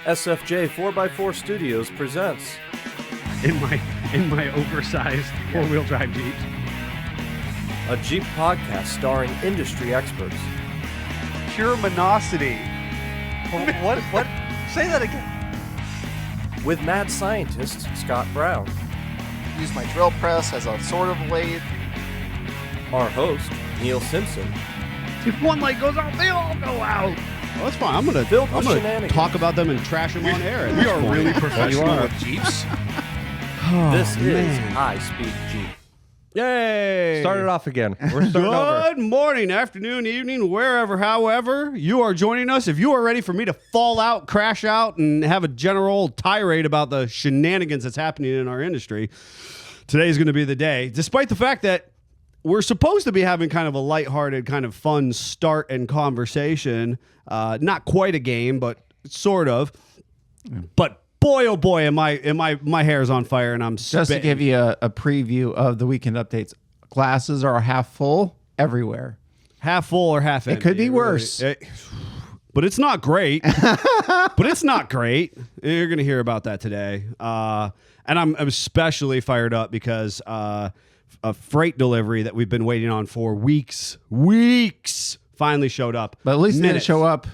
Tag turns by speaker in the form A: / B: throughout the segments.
A: SFJ 4x4 Studios presents
B: in my oversized four-wheel drive Jeep.
A: a Jeep podcast starring industry experts.
C: Pure monosity. What? Say that again.
A: With mad scientist Scott Brown,
D: Use my drill press as a sort of lathe.
A: our host Neil Simpson,
B: If one light goes out, they all go out.
E: Oh, that's fine. I'm gonna
A: shenanigans.
E: talk about them and trash them on air.
B: We are really professional
A: are.
B: with Jeeps.
A: this is High Speed Jeep.
E: Yay!
F: Start it off again. We're starting over.
E: Good morning, afternoon, evening, wherever, however you are joining us. If you are ready for me to fall out, crash out, and have a general tirade about the shenanigans that's happening in our industry, today's going to be the day. Despite the fact that we're supposed to be having kind of a lighthearted, kind of fun start and conversation. Not quite a game, but sort of. But boy, oh boy, am my hair's on fire and I'm
F: Just to
E: spitting.
F: give you a preview of the weekend updates, glasses are half full everywhere.
E: Half full or half empty.
F: could be worse.
E: But it's not great. But it's not great. You're going to hear about that today. And I'm especially fired up because a freight delivery that we've been waiting on for weeks finally showed up.
F: But at least it didn't
E: Minutes.
F: show up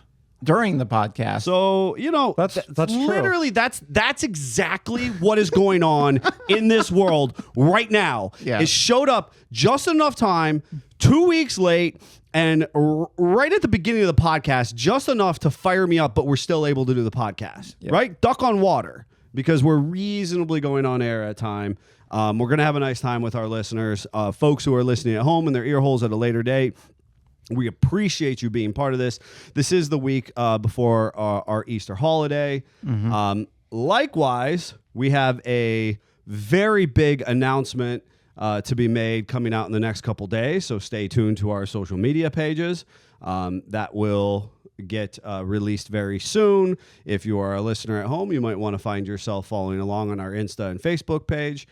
F: during the podcast.
E: So,
F: That's true.
E: literally that's exactly what is going on in this world right now.
F: Yeah.
E: It showed up just enough time, 2 weeks late, and right at the beginning of the podcast, just enough to fire me up, but we're still able to do the podcast.
F: Yep.
E: Right? Duck on water because we're reasonably going on air at time. We're going to have a nice time with our listeners, folks who are listening at home in their ear holes at a later date. We appreciate you being part of this. This is the week before our Easter holiday. Likewise, we have a very big announcement to be made coming out in the next couple days. So stay tuned to our social media pages. That will get released very soon. If you are a listener at home, you might want to find yourself following along on our Insta and Facebook page.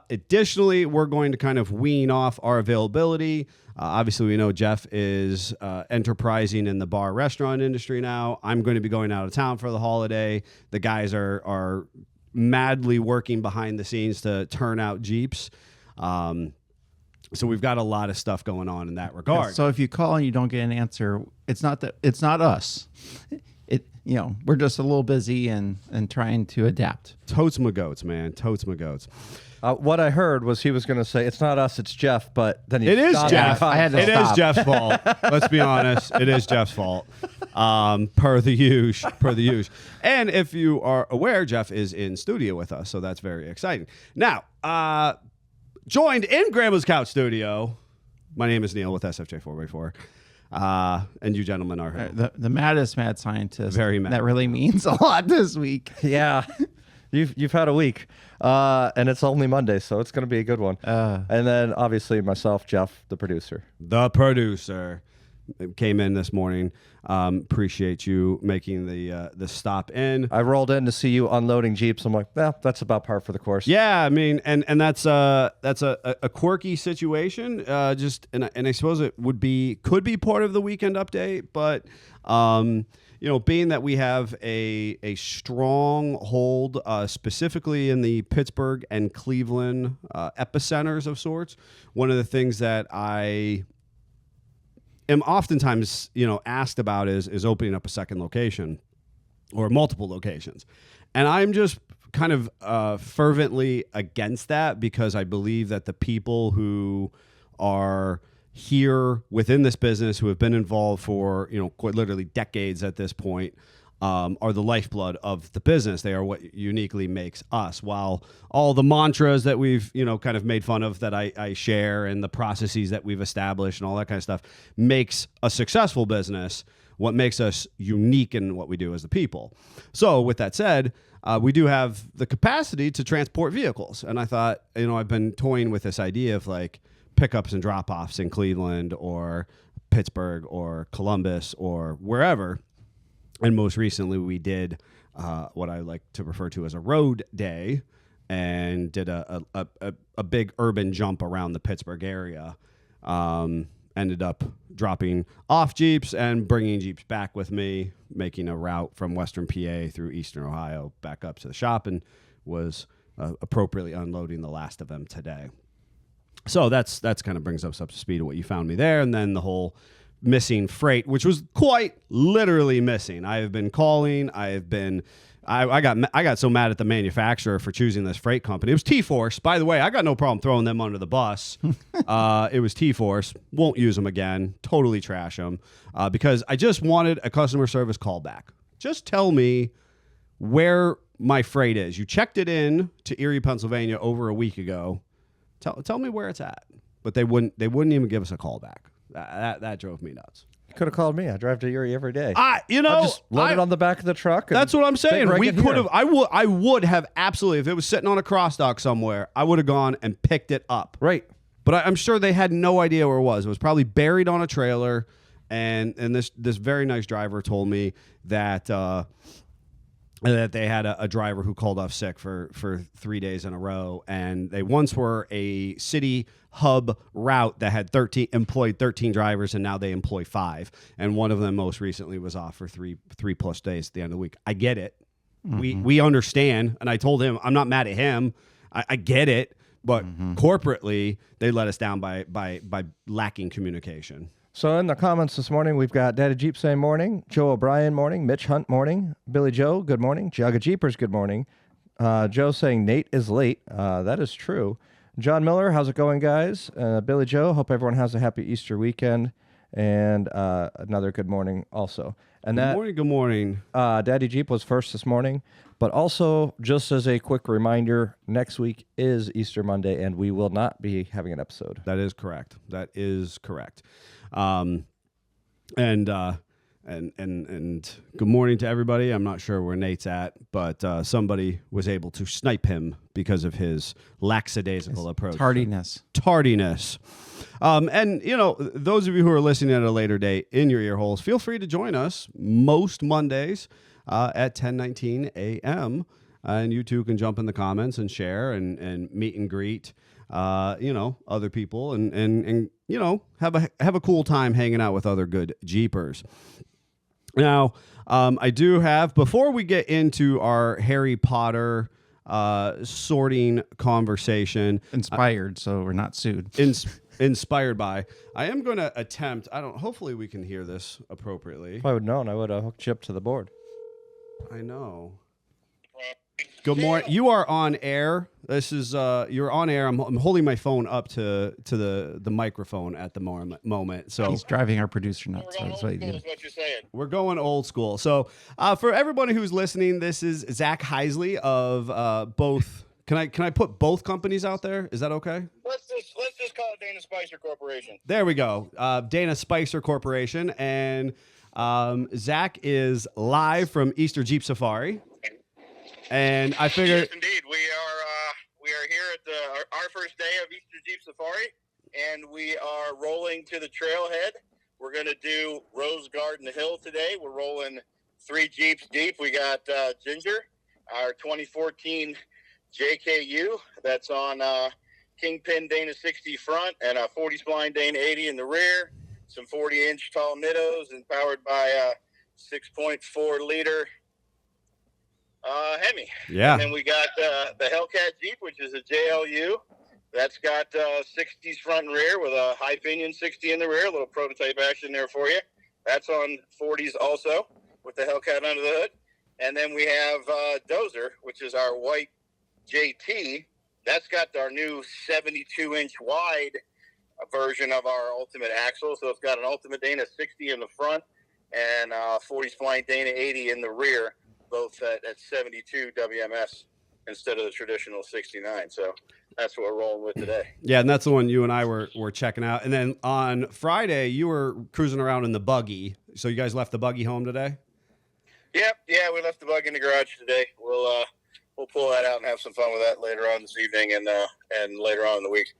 E: Additionally, we're going to kind of wean off our availability. Obviously, we know Jeff is enterprising in the bar restaurant industry now. I'm going to be going out of town for the holiday. The guys are madly working behind the scenes to turn out Jeeps. So we've got a lot of stuff going on in that regard.
F: So if you call and you don't get an answer, it's not us. We're just a little busy and trying to adapt.
E: Totes my goats, man. Totes my goats.
F: What I heard was he was going to say, it's not us, it's Jeff, but then he
E: It is
F: stopped.
E: Jeff.
F: I had to
E: It is
F: stop.
E: Jeff's fault. Let's be honest. It is Jeff's fault. Per the usual. And if you are aware, Jeff is in studio with us, so that's very exciting. Now, joined in Grandma's Couch Studio, my name is Neil with SFJ 4x4. And you gentlemen are who?
F: The maddest mad scientist.
E: Very mad.
F: That really means a lot this week.
G: Yeah, you've had a week, and it's only Monday, so it's going to be a good one. And then obviously myself, Jeff, the producer.
E: The producer came in this morning. Appreciate you making the stop in.
G: I rolled in to see you unloading Jeeps. I'm like, well, that's about par for the course.
E: Yeah, I mean, and that's a quirky situation. And I suppose it could be part of the weekend update, but being that we have a strong hold specifically in the Pittsburgh and Cleveland epicenters of sorts, one of the things that I am oftentimes asked about is opening up a second location or multiple locations, and I'm just kind of fervently against that because I believe that the people who are here within this business who have been involved for quite literally decades at this point are the lifeblood of the business. They are what uniquely makes us. While all the mantras that we've kind of made fun of that I share and the processes that we've established and all that kind of stuff makes a successful business, what makes us unique in what we do as the people. So with that said, we do have the capacity to transport vehicles. And I thought, I've been toying with this idea of like pickups and drop-offs in Cleveland or Pittsburgh or Columbus or wherever. And most recently, we did what I like to refer to as a road day and did a big urban jump around the Pittsburgh area. ended up dropping off Jeeps and bringing Jeeps back with me, making a route from Western PA through Eastern Ohio back up to the shop, and was appropriately unloading the last of them today. So that's kind of brings us up to speed of what you found me there. And then the whole missing freight, which was quite literally missing. I have been calling. I got so mad at the manufacturer for choosing this freight company. It was T-Force. By the way, I got no problem throwing them under the bus. It was T-Force. Won't use them again. Totally trash them because I just wanted a customer service callback. Just tell me where my freight is. You checked it in to Erie, Pennsylvania over a week ago. Tell me where it's at. But they wouldn't even give us a call back. That drove me nuts.
G: You could have called me. I drive to Erie every day.
E: I
G: just load it on the back of the truck.
E: That's what I'm saying.
G: Right,
E: We could have. I would have absolutely. If it was sitting on a cross dock somewhere, I would have gone and picked it up.
G: Right.
E: But I'm sure they had no idea where it was. It was probably buried on a trailer. And this very nice driver told me that they had a driver who called off sick for 3 days in a row, and they once were a city hub route that had employed 13 drivers, and now they employ 5, and one of them most recently was off for three plus days at the end of the week. I get it. We understand, and I told him I'm not mad at him. I get it, but corporately they let us down by lacking communication.
G: So in the comments this morning, we've got Daddy Jeep saying morning, Joe O'Brien morning, Mitch Hunt morning, Billy Joe, good morning, Jugga Jeepers, good morning. Joe saying Nate is late. That is true. John Miller, how's it going, guys? Billy Joe, hope everyone has a happy Easter weekend. And another good morning also. And
E: Good morning.
G: Daddy Jeep was first this morning. But also, just as a quick reminder, next week is Easter Monday, and we will not be having an episode.
E: That is correct. And good morning to everybody. I'm not sure where Nate's at, but somebody was able to snipe him because of his lackadaisical approach.
F: Tardiness.
E: And, those of you who are listening at a later date in your ear holes, feel free to join us most Mondays at 10:19 a.m. And you too can jump in the comments and share and meet and greet, other people and have a cool time hanging out with other good Jeepers. Now, I do have, before we get into our Harry Potter sorting conversation.
F: Inspired, so we're not sued.
E: Inspired by. I am going to attempt, hopefully we can hear this appropriately.
G: If I would have known, I would have hooked you up to the board.
E: I know. Good morning. You are on air. This is you're on air. I'm holding my phone up to the microphone at the moment. So
F: He's driving our producer nuts. So that's what he did.
H: What you're saying.
E: we're going old school. So for everybody who's listening, this is Zach Heisley of both. Can I put both companies out there? Is that okay?
H: Let's just call it Dana Spicer Corporation.
E: There we go. Dana Spicer Corporation, and Zach is live from Easter Jeep Safari. And I figured,
H: Yes, indeed, we are here at our first day of Easter Jeep Safari, and we are rolling to the trailhead. We're going to do Rose Garden Hill today. We're rolling 3 Jeeps deep. We got Ginger, our 2014 JKU that's on Kingpin Dana 60 front and a 40 spline Dana 80 in the rear. Some 40-inch tall middos and powered by a 6.4 liter Hemi.
E: Yeah.
H: And then we got the Hellcat Jeep, which is a JLU. That's got 60s front and rear with a high pinion 60 in the rear, a little prototype action there for you. That's on 40s also with the Hellcat under the hood. And then we have Dozer, which is our white JT. That's got our new 72-inch wide version of our Ultimate axle. So it's got an Ultimate Dana 60 in the front and 40 spline Dana 80 in the rear, both at 72 WMS instead of the traditional 69. So that's what we're rolling with today.
E: yeah, and that's the one you and I were checking out. And then on Friday, you were cruising around in the buggy. So you guys left the buggy home today?
H: Yep. Yeah, we left the bug in the garage today. We'll pull that out and have some fun with that later on this evening and later on in the week.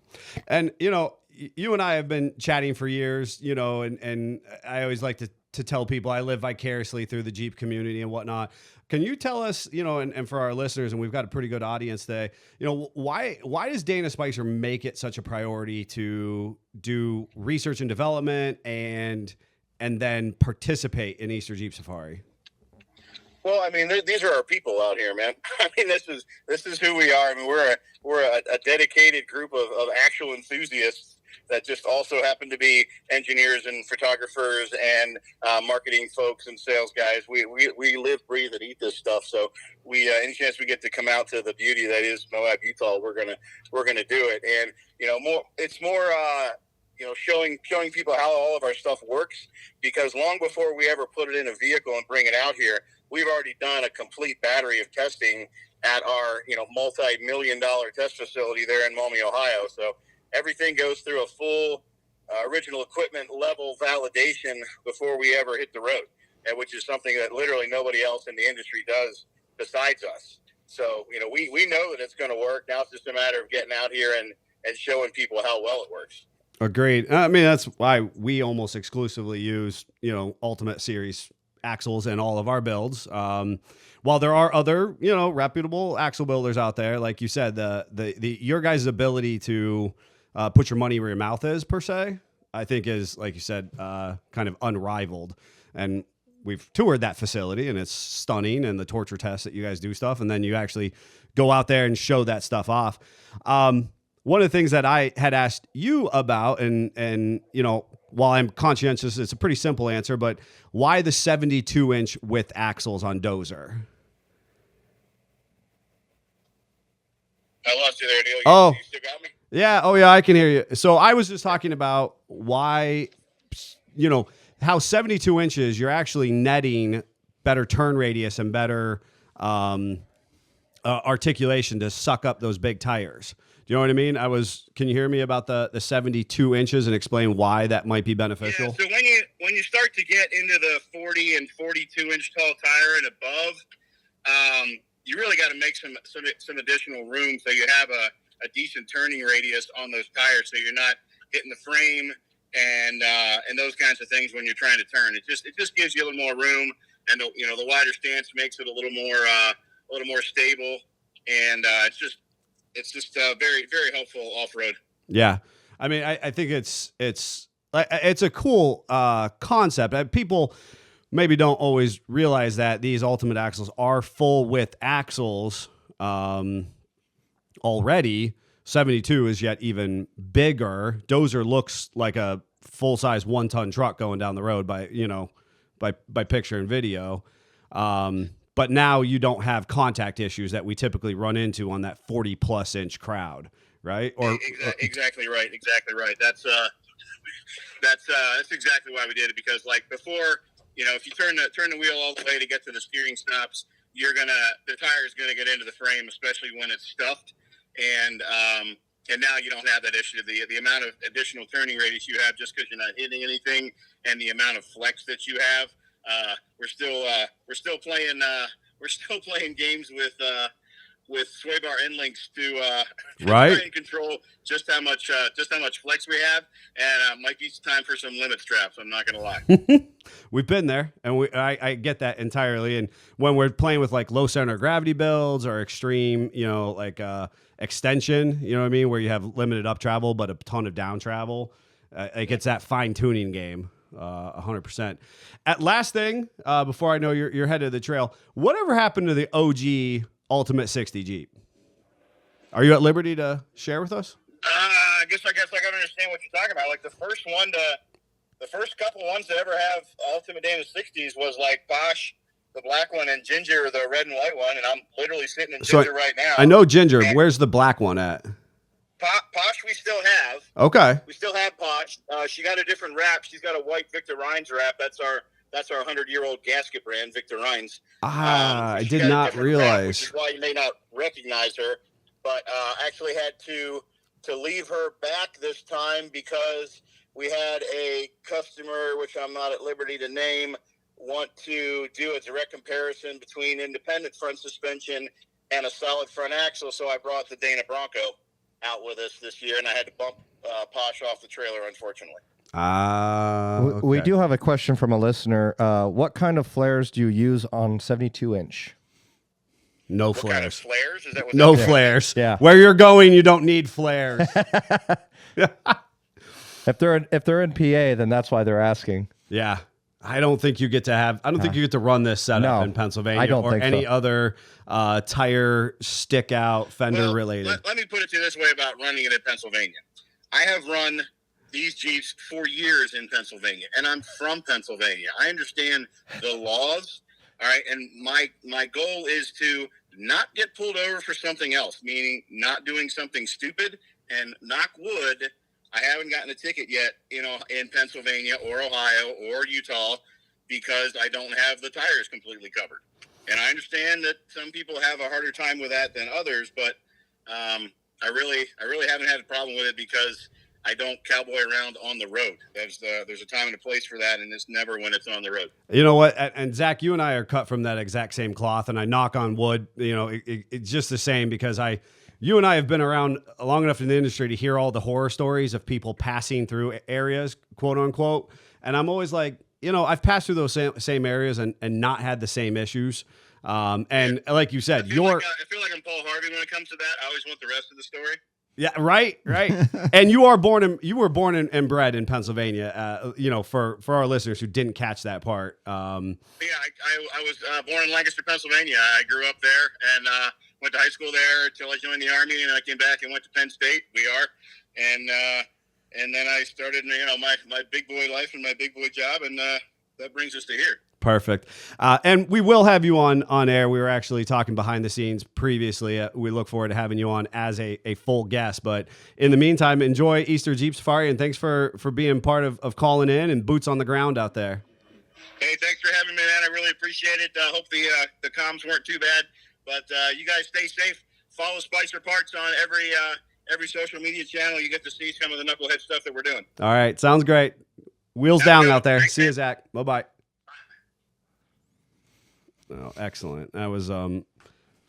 E: And, you and I have been chatting for years, and I always like to tell people I live vicariously through the Jeep community and whatnot. Can you tell us, and for our listeners, and we've got a pretty good audience today, why does Dana Spicer make it such a priority to do research and development and then participate in Easter Jeep Safari?
H: Well, I mean, these are our people out here, man. I mean, this is who we are. I mean, we're a dedicated group of actual enthusiasts that just also happen to be engineers and photographers and marketing folks and sales guys. We live, breathe, and eat this stuff. So any chance we get to come out to the beauty that is Moab, Utah, we're gonna do it. And it's more showing people how all of our stuff works, because long before we ever put it in a vehicle and bring it out here, we've already done a complete battery of testing at our multi-million-dollar test facility there in Maumee, Ohio. So everything goes through a full original equipment level validation before we ever hit the road, which is something that literally nobody else in the industry does besides us. So, we know that it's going to work. Now it's just a matter of getting out here and showing people how well it works.
E: Agreed. I mean, that's why we almost exclusively use, Ultimate Series axles in all of our builds. While there are other, reputable axle builders out there, like you said, your guys' ability to put your money where your mouth is, per se, I think is, like you said, kind of unrivaled. And we've toured that facility, and it's stunning, and the torture tests that you guys do stuff, and then you actually go out there and show that stuff off. One of the things that I had asked you about, and while I'm conscientious, it's a pretty simple answer, but why the 72-inch width axles on Dozer?
H: I lost you there, Neil. You still got me?
E: Yeah. Oh, yeah, I can hear you. So I was just talking about why, how 72 inches, you're actually netting better turn radius and better articulation to suck up those big tires. Do you know what I mean? Can you hear me about the 72 inches and explain why that might be beneficial?
H: Yeah, so when you start to get into the 40 and 42 inch tall tire and above, you really got to make some additional room so you have a decent turning radius on those tires, so you're not hitting the frame and those kinds of things when you're trying to turn. It just gives you a little more room, and the wider stance makes it a little more stable, and it's just very, very helpful off road.
E: Yeah, I mean, I think it's a cool concept. People maybe don't always realize that these Ultimate axles are full width axles already. 72 is yet even bigger. Dozer looks like a full size 1-ton truck going down the road by picture and video. But now you don't have contact issues that we typically run into on that 40 plus inch crowd, right? Or
H: exactly right. That's exactly why we did it, because like before, if you turn the wheel all the way to get to the steering stops, the tire is gonna get into the frame, especially when it's stuffed, and now you don't have that issue. The amount of additional turning radius you have just because you're not hitting anything, and the amount of flex that you have. We're still playing games with sway bar end links to
E: right?
H: try and control just how much flex we have, and might be time for some limit straps. I'm not gonna lie.
E: We've been there, and I get that entirely. And when we're playing with like low center of gravity builds or extreme, extension, you know what I mean, where you have limited up travel but a ton of down travel, it's that fine tuning game. 100%. At last thing, before I know you're headed to the trail, whatever happened to the OG Ultimate 60 Jeep? Are you at liberty to share with us?
H: I guess I gotta understand what you're talking about. Like the first couple ones to ever have Ultimate Dana 60s was like Bosch, the black one, and Ginger, the red and white one, and I'm literally sitting in Ginger right now.
E: I know Ginger. Where's the black one at?
H: Posh we still have.
E: Okay.
H: We still have Posh. She got a different wrap. She's got a white Victor Rhines wrap. That's our 100-year-old gasket brand, Victor Rhines.
E: I did not realize.
H: Wrap, which is why you may not recognize her. But actually had to leave her back this time because we had a customer, which I'm not at liberty to name, want to do a direct comparison between independent front suspension and a solid front axle. So I brought the Dana Bronco out with us this year, and I had to bump Posh off the trailer, unfortunately.
G: We do have a question from a listener. What kind of flares do you use on 72-inch?
E: No
H: What kind of
E: flares.
H: flares? Is that what
E: No
H: that's
E: flares.
G: Yeah.
E: Where you're going, you don't need flares.
G: If they're in PA, then that's why they're asking.
E: Yeah. I don't think you get to think you get to run this setup
G: No,
E: in Pennsylvania
G: I don't
E: or
G: think
E: any
G: so.
E: other tire stick out fender related.
H: Let me put it to you this way about running it in Pennsylvania. I have run these Jeeps for years in Pennsylvania, and I'm from Pennsylvania. I understand the laws, all right, and my goal is to not get pulled over for something else, meaning not doing something stupid, and knock wood, I haven't gotten a ticket yet, in Pennsylvania or Ohio or Utah because I don't have the tires completely covered. And I understand that some people have a harder time with that than others, but I really haven't had a problem with it because I don't cowboy around on the road. There's a time and a place for that, and it's never when it's on the road.
E: You know what? And Zach, you and I are cut from that exact same cloth, and I knock on wood. It's just the same because you and I have been around long enough in the industry to hear all the horror stories of people passing through areas, quote unquote. And I'm always like, I've passed through those same areas and not had the same issues. And like you said,
H: I feel like I'm Paul Harvey when it comes to that. I always want the rest of the story.
E: Yeah, right. And you were born and bred in Pennsylvania. For our listeners who didn't catch that part.
H: Yeah, I was born in Lancaster, Pennsylvania. I grew up there and went to high school there until I joined the Army, and I came back and went to Penn State. And then I started, my big boy life and my big boy job, and that brings us to here.
E: Perfect. And we will have you on air. We were actually talking behind the scenes previously. We look forward to having you on as a full guest. But in the meantime, enjoy Easter Jeep Safari, and thanks for being part of calling in and boots on the ground out there.
H: Hey, thanks for having me, man. I really appreciate it. Hope the comms weren't too bad. But you guys stay safe. Follow Spicer Parts on every social media channel. You get to see some of the knucklehead stuff that we're doing.
E: All right. Sounds great. Wheels down out there. See you, Zach. Bye-bye. Oh, excellent. That was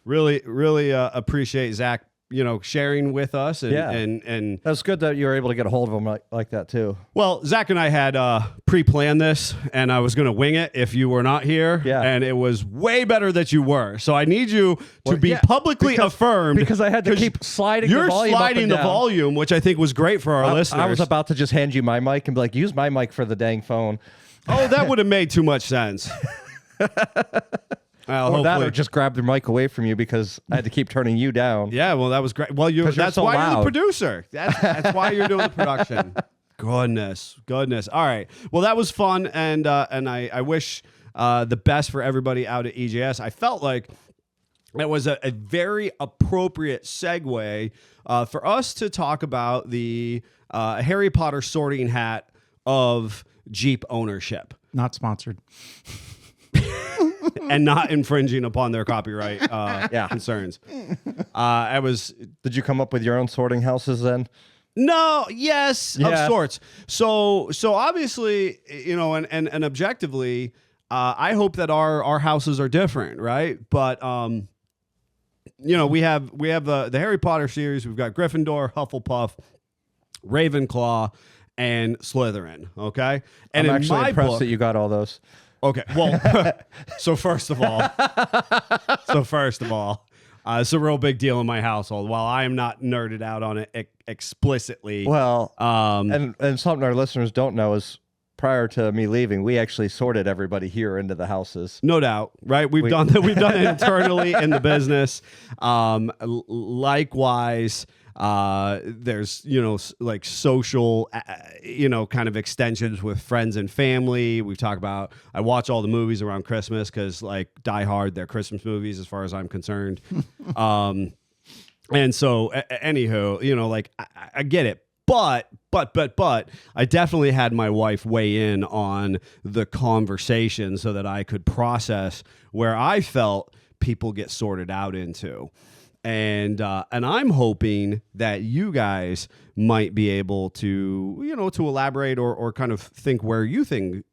E: really appreciate Zach, sharing with us and
G: That's good that you were able to get a hold of him like that too.
E: Well, Zach and I had pre-planned this, and I was going to wing it if you were not here.
G: Yeah.
E: And it was way better that you were. So I need you to be publicly affirmed
G: because I had to keep sliding.
E: You're
G: the volume
E: sliding
G: up and
E: the
G: down.
E: volume, which I think was great for our listeners.
G: I was about to just hand you my mic and be like, use my mic for the dang phone.
E: Oh, that would have made too much sense.
G: Or that, or just grab the mic away from you because I had to keep turning you down.
E: Yeah, well, that was great. Well, that's
G: so
E: why you're the
G: loud.
E: producer. That's why you're doing the production. Goodness. All right. Well, that was fun, and I wish the best for everybody out at EJS. I felt like it was a very appropriate segue for us to talk about the Harry Potter sorting hat of Jeep ownership.
F: Not sponsored.
E: And not infringing upon their copyright concerns.
G: Did you come up with your own sorting houses then?
E: No, yes, of sorts. So obviously, and objectively, I hope that our houses are different, right? But we have the Harry Potter series. We've got Gryffindor, Hufflepuff, Ravenclaw, and Slytherin. Okay, and
G: I'm
E: in
G: actually
E: my
G: impressed
E: book,
G: that you got all those.
E: Okay, well, so first of all, it's a real big deal in my household. While I am not nerded out on it explicitly.
G: Well, and something our listeners don't know is prior to me leaving, we actually sorted everybody here into the houses.
E: No doubt, right? We've done that. We've done it internally in the business. Likewise. There's, like social, kind of extensions with friends and family. We talk about, I watch all the movies around Christmas because like Die Hard, they're Christmas movies as far as I'm concerned. And so anywho, I get it. But I definitely had my wife weigh in on the conversation so that I could process where I felt people get sorted out into. And I'm hoping that you guys might be able to, to elaborate or kind of think where you think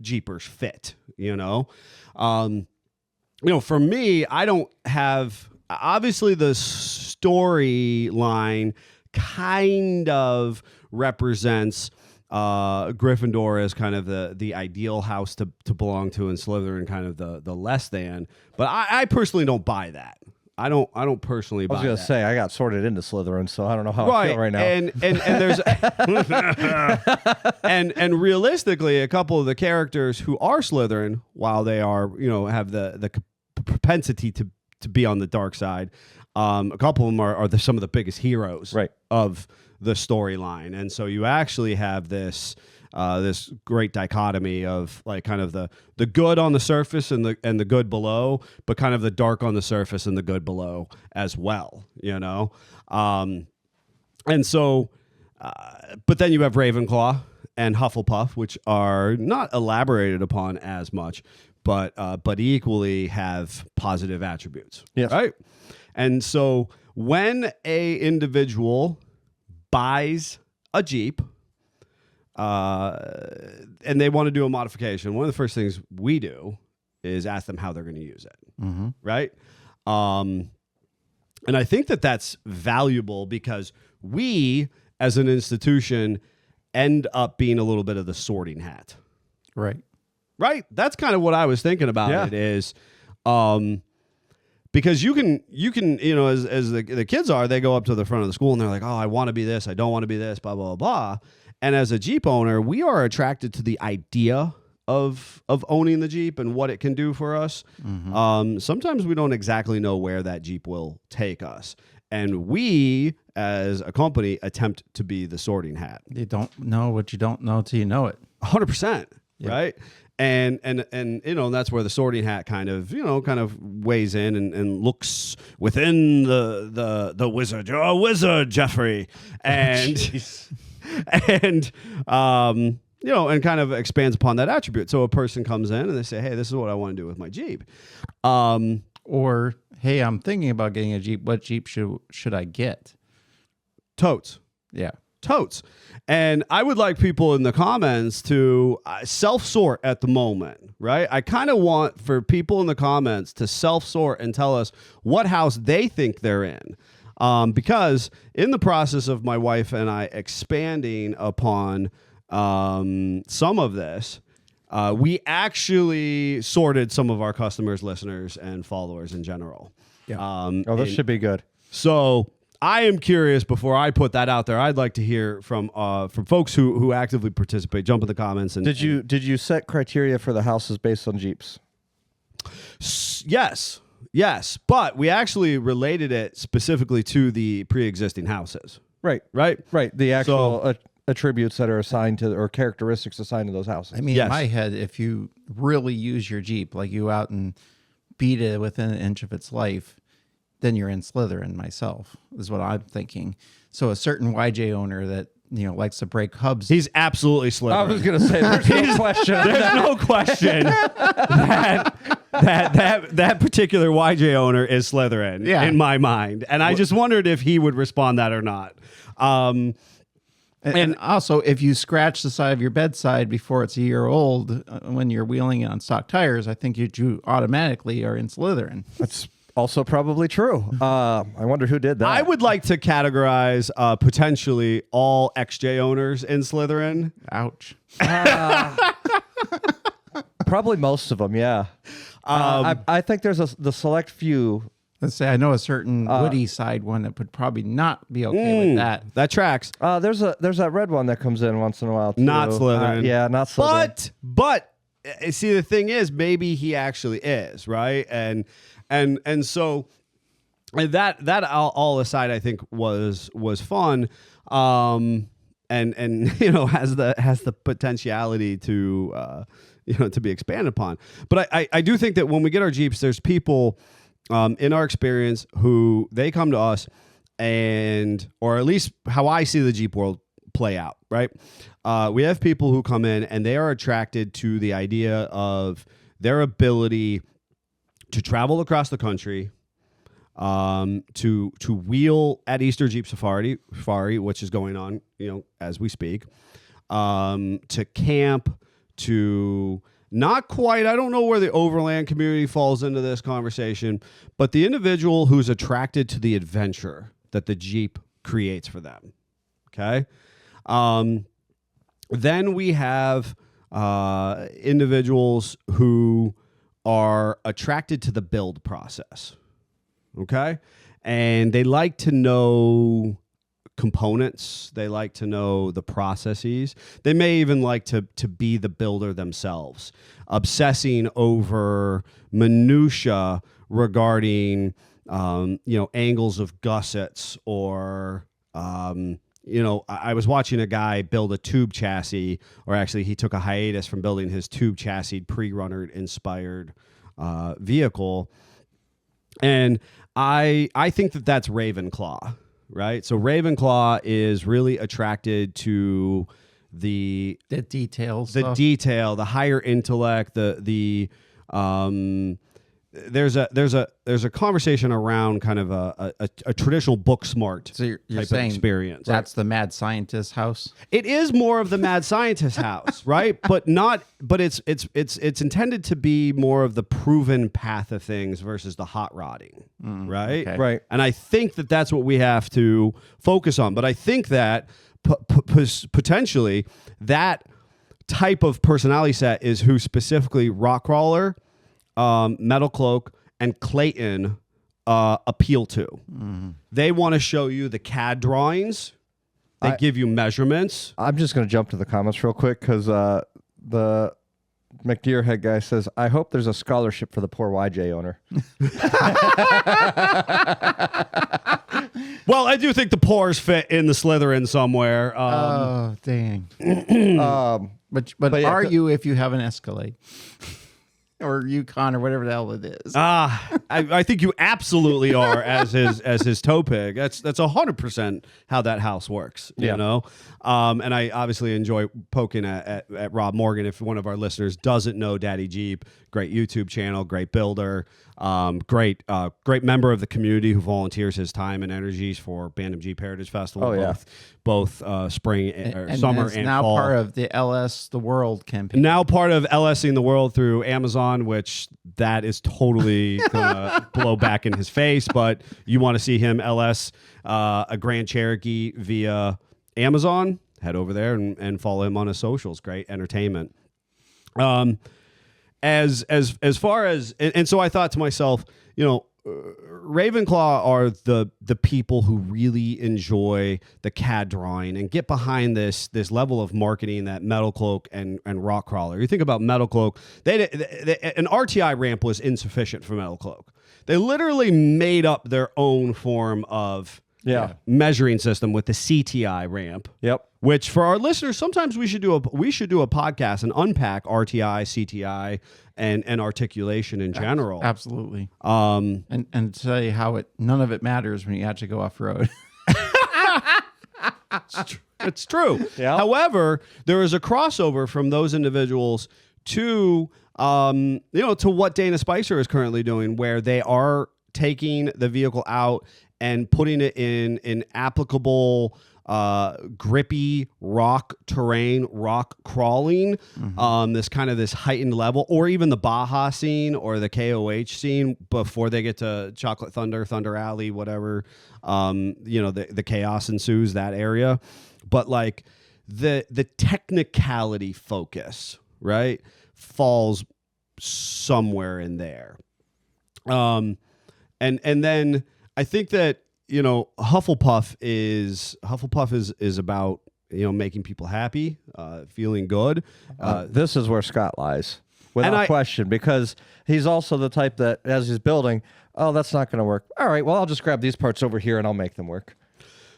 E: Jeepers fit, for me, I don't have, obviously the storyline kind of represents Gryffindor is kind of the ideal house to belong to, and Slytherin kind of the less than. But I personally don't buy that. I don't personally buy that.
G: I was gonna say I got sorted into Slytherin, so I don't know how I feel right now.
E: And there's and realistically, a couple of the characters who are Slytherin, while they are have the propensity to be on the dark side, a couple of them are some of the biggest heroes of the storyline, and so you actually have this great dichotomy of like kind of the good on the surface and the good below, but kind of the dark on the surface and the good below as well, and so but then you have Ravenclaw and Hufflepuff, which are not elaborated upon as much, but equally have positive attributes.
G: Yes.
E: Right. And so when a individual buys a Jeep, and they want to do a modification, one of the first things we do is ask them how they're going to use it.
F: Mm-hmm.
E: Right. And I think that that's valuable because we, as an institution, end up being a little bit of the sorting hat.
F: Right.
E: Right. That's kind of what I was thinking about.
G: Yeah.
E: It is, because you can, as the kids are, they go up to the front of the school and they're like, oh, I want to be this. I don't want to be this, blah, blah, blah. And as a Jeep owner, we are attracted to the idea of owning the Jeep and what it can do for us.
F: Mm-hmm.
E: Sometimes we don't exactly know where that Jeep will take us. And we, as a company, attempt to be the sorting hat.
F: You don't know what you don't know till you know it.
E: 100%.
F: Yeah.
E: Right. And that's where the sorting hat kind of weighs in and looks within the wizard. You're a wizard, Jeffrey. And and kind of expands upon that attribute. So a person comes in and they say, hey, this is what I want to do with my Jeep.
F: Or, hey, I'm thinking about getting a Jeep. What Jeep should I get?
E: Totes.
F: Yeah.
E: Totes. And I would like people in the comments to self-sort at the moment, right? I kind of want for people in the comments to self-sort and tell us what house they think they're in. Because in the process of my wife and I expanding upon some of this, we actually sorted some of our customers, listeners, and followers in general.
F: Yeah.
G: This should be good.
E: So I am curious. Before I put that out there, I'd like to hear from folks who actively participate. Jump in the comments. And
G: Did you set criteria for the houses based on Jeeps?
E: Yes, but we actually related it specifically to the pre-existing houses.
G: Right. The actual attributes that are assigned to, or characteristics assigned to those houses.
F: I mean,
E: Yes.
F: in my head, if you really use your Jeep, like you out and beat it within an inch of its life, then you're in Slytherin myself, is what I'm thinking. So a certain YJ owner that, likes to break hubs.
E: He's absolutely Slytherin.
G: I was going to say, there's no question.
E: There's no question that particular YJ owner is Slytherin in my mind. And I just wondered if he would respond that or not.
F: And also, if you scratch the side of your bedside before it's a year old, when you're wheeling it on stock tires, I think you automatically are in Slytherin.
G: That's also probably true. I wonder who did that.
E: I would like to categorize potentially all XJ owners in Slytherin.
F: Ouch.
G: Probably most of them, yeah. I think there's the select few.
F: Let's say I know a certain woody side one that would probably not be okay with that.
E: That tracks.
G: There's that red one that comes in once in a while too.
E: Not Slytherin.
G: Yeah, not Slytherin.
E: But see, the thing is, maybe he actually is, right? And so that all aside, I think was fun. And has the potentiality to to be expanded upon. But I do think that when we get our Jeeps, there's people in our experience who they come to us or at least how I see the Jeep world play out, right? We have people who come in and they are attracted to the idea of their ability to travel across the country, to wheel at Easter Jeep Safari, which is going on, as we speak, to camp, to not quite, I don't know where the overland community falls into this conversation, but the individual who's attracted to the adventure that the Jeep creates for them. Okay. Then we have individuals who are attracted to the build process. Okay. And they like to know components. They like to know the processes. They may even like to be the builder themselves, obsessing over minutia regarding, angles of gussets or, I was watching a guy build a tube chassis, or actually he took a hiatus from building his tube chassis pre-runner inspired vehicle. And I think that that's Ravenclaw, right? So Ravenclaw is really attracted to the
F: details,
E: the detail, the higher intellect, there's a conversation around kind of a traditional book smart
F: So you're
E: type
F: saying
E: of experience.
F: that's the mad scientist house?
E: It is more of the mad scientist house, right? But it's intended to be more of the proven path of things versus the hot rodding, right?
F: okay.
G: Right.
E: And I think that that's what we have to focus on. But I think that potentially that type of personality set is who specifically Rockcrawler, Metal Cloak, and Clayton appeal to. They want to show you the CAD drawings. They give you measurements.
G: I'm just going to jump to the comments real quick because the McDeerhead guy says, I hope there's a scholarship for the poor YJ owner.
E: Well, I do think the pores fit in the Slytherin somewhere.
F: Oh, dang. But
G: yeah,
F: argue if you have an Escalade. Or Yukon or whatever the hell it is.
E: I think you absolutely are as his toe pig. That's 100% how that house works. You know, and I obviously enjoy poking at Rob Morgan. If one of our listeners doesn't know Daddy Jeep, great YouTube channel, great builder, great member of the community who volunteers his time and energies for Bantam Jeep Heritage Festival. Both spring or summer and
F: now
E: fall.
F: Part of the LS the World campaign.
E: Now part of LSing the world through Amazon, which that is totally gonna blow back in his face. But you want to see him LS a Grand Cherokee via Amazon? Head over there and follow him on his socials. Great entertainment. As far as and so I thought to myself, Ravenclaw are the people who really enjoy the CAD drawing and get behind this level of marketing that Metal Cloak and Rockcrawler. You think about Metal Cloak, an RTI ramp was insufficient for Metal Cloak. They literally made up their own form of measuring system with the CTI ramp.
G: Yep.
E: Which for our listeners, sometimes we should do a podcast and unpack RTI, CTI, and articulation in general.
F: Absolutely. And tell you how none of it matters when you actually go off road.
E: It's true.
G: Yeah.
E: However, there is a crossover from those individuals to what Dana Spicer is currently doing, where they are taking the vehicle out and putting it in applicable grippy rock terrain, rock crawling, this heightened level, or even the Baja scene or the KOH scene before they get to Chocolate Thunder, Thunder Alley, whatever, the chaos ensues that area. But like the technicality focus, right, falls somewhere in there. And then I think that, Hufflepuff is about, making people happy, feeling good.
G: This is where Scott lies, without question, because he's also the type that, as he's building, oh, that's not going to work. All right, well, I'll just grab these parts over here and I'll make them work.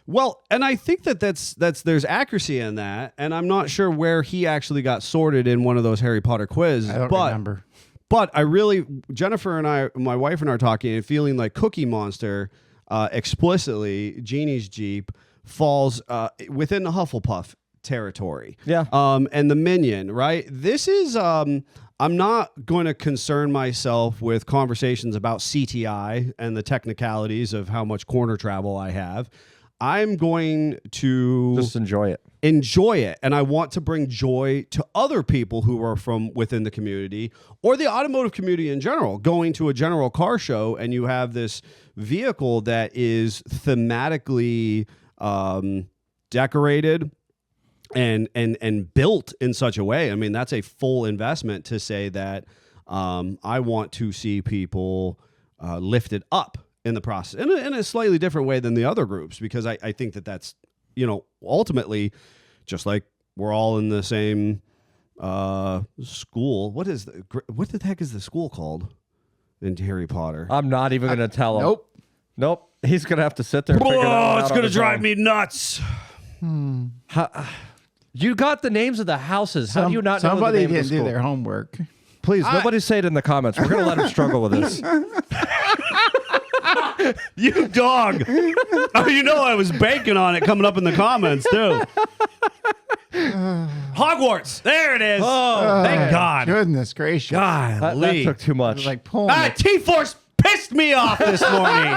E: Well, and I think that there's accuracy in that, and I'm not sure where he actually got sorted in one of those Harry Potter quizzes.
F: I don't remember.
E: But I really, Jennifer and I, my wife and I are talking and feeling like Cookie Monster, explicitly, Jeannie's Jeep, falls within the Hufflepuff territory.
G: Yeah.
E: And the Minion, right? This is, I'm not going to concern myself with conversations about CTI and the technicalities of how much corner travel I have. I'm going to
G: just enjoy it.
E: And I want to bring joy to other people who are from within the community or the automotive community in general. Going to a general car show and you have this vehicle that is thematically decorated, and built in such a way. I mean, that's a full investment to say that I want to see people lifted up in the process in a slightly different way than the other groups, because I think that's, ultimately, just like we're all in the same school. What the heck is the school called in Harry Potter?
G: I'm not even going to tell him.
F: Nope.
G: He's going to have to sit there and figure that one out.
E: It's
G: on
E: going to
G: his
E: drive
G: own.
E: me nuts.
G: You got the names of the houses. How do you not know the
F: Somebody
G: name of
F: didn't
G: the
F: do
G: school?
F: their homework.
G: Please, nobody say it in the comments. We're going to let him struggle with this.
E: You dog. Oh, I was banking on it coming up in the comments, too. Hogwarts. There it is. Oh, thank God.
F: Goodness gracious.
G: That took too much.
F: It was like pulling it.
E: T-Force pissed me off this morning.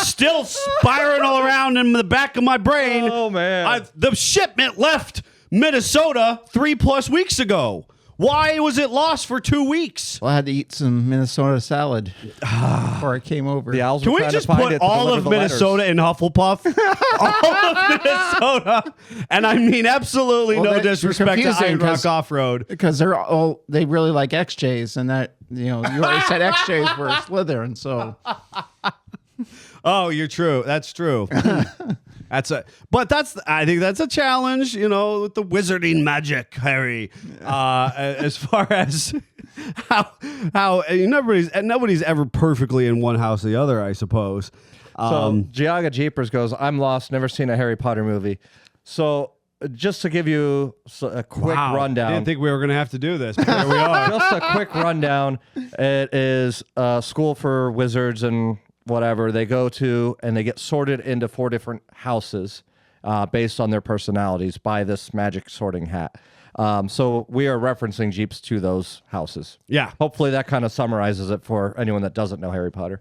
E: Still spiraling around in the back of my brain.
G: Oh, man.
E: The shipment left Minnesota 3+ weeks ago. Why was it lost for 2 weeks?
F: Well, I had to eat some Minnesota salad before I came over.
G: The owls
E: Can
G: were
E: we
G: trying
E: just
G: to find
E: put
G: it to
E: all
G: deliver
E: of
G: the
E: Minnesota in Hufflepuff? All of Minnesota. And I mean absolutely
F: Well,
E: no
F: you're
E: disrespect to
F: confusing
E: Iron Rock
F: 'cause-
E: Off-Road.
F: Because they really like XJs, and that, you already said XJs were Slytherin, so.
E: Oh, you're true. That's true. I think that's a challenge, with the wizarding magic, Harry. As far as how nobody's ever perfectly in one house or the other, I suppose.
G: So Giaga Jeepers goes, I'm lost, never seen a Harry Potter movie. So just to give you a quick rundown.
E: Didn't think we were going to have to do this, but here we are.
G: Just a quick rundown. It is a school for wizards and whatever. They go to and they get sorted into 4 different houses based on their personalities by this magic sorting hat. So we are referencing Jeeps to those houses.
E: Yeah.
G: Hopefully that kind of summarizes it for anyone that doesn't know Harry Potter.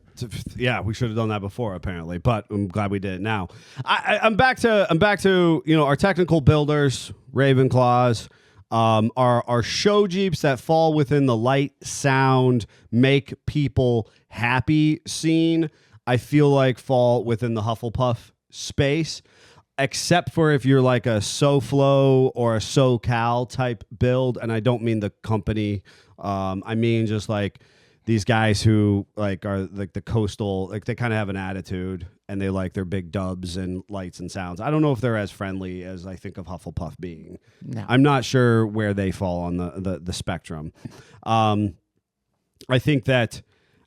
E: Yeah, we should have done that before, apparently, but I'm glad we did it now. I'm back to our technical builders, Ravenclaws, our show Jeeps that fall within the light, sound, make people happy scene. I feel like fall within the Hufflepuff space, except for if you're like a SoFlo or a SoCal type build, and I don't mean the company. I mean just like these guys who like are like the coastal, like they kind of have an attitude and they like their big dubs and lights and sounds. I don't know if they're as friendly as I think of Hufflepuff being.
F: No.
E: I'm not sure where they fall on the spectrum. I think that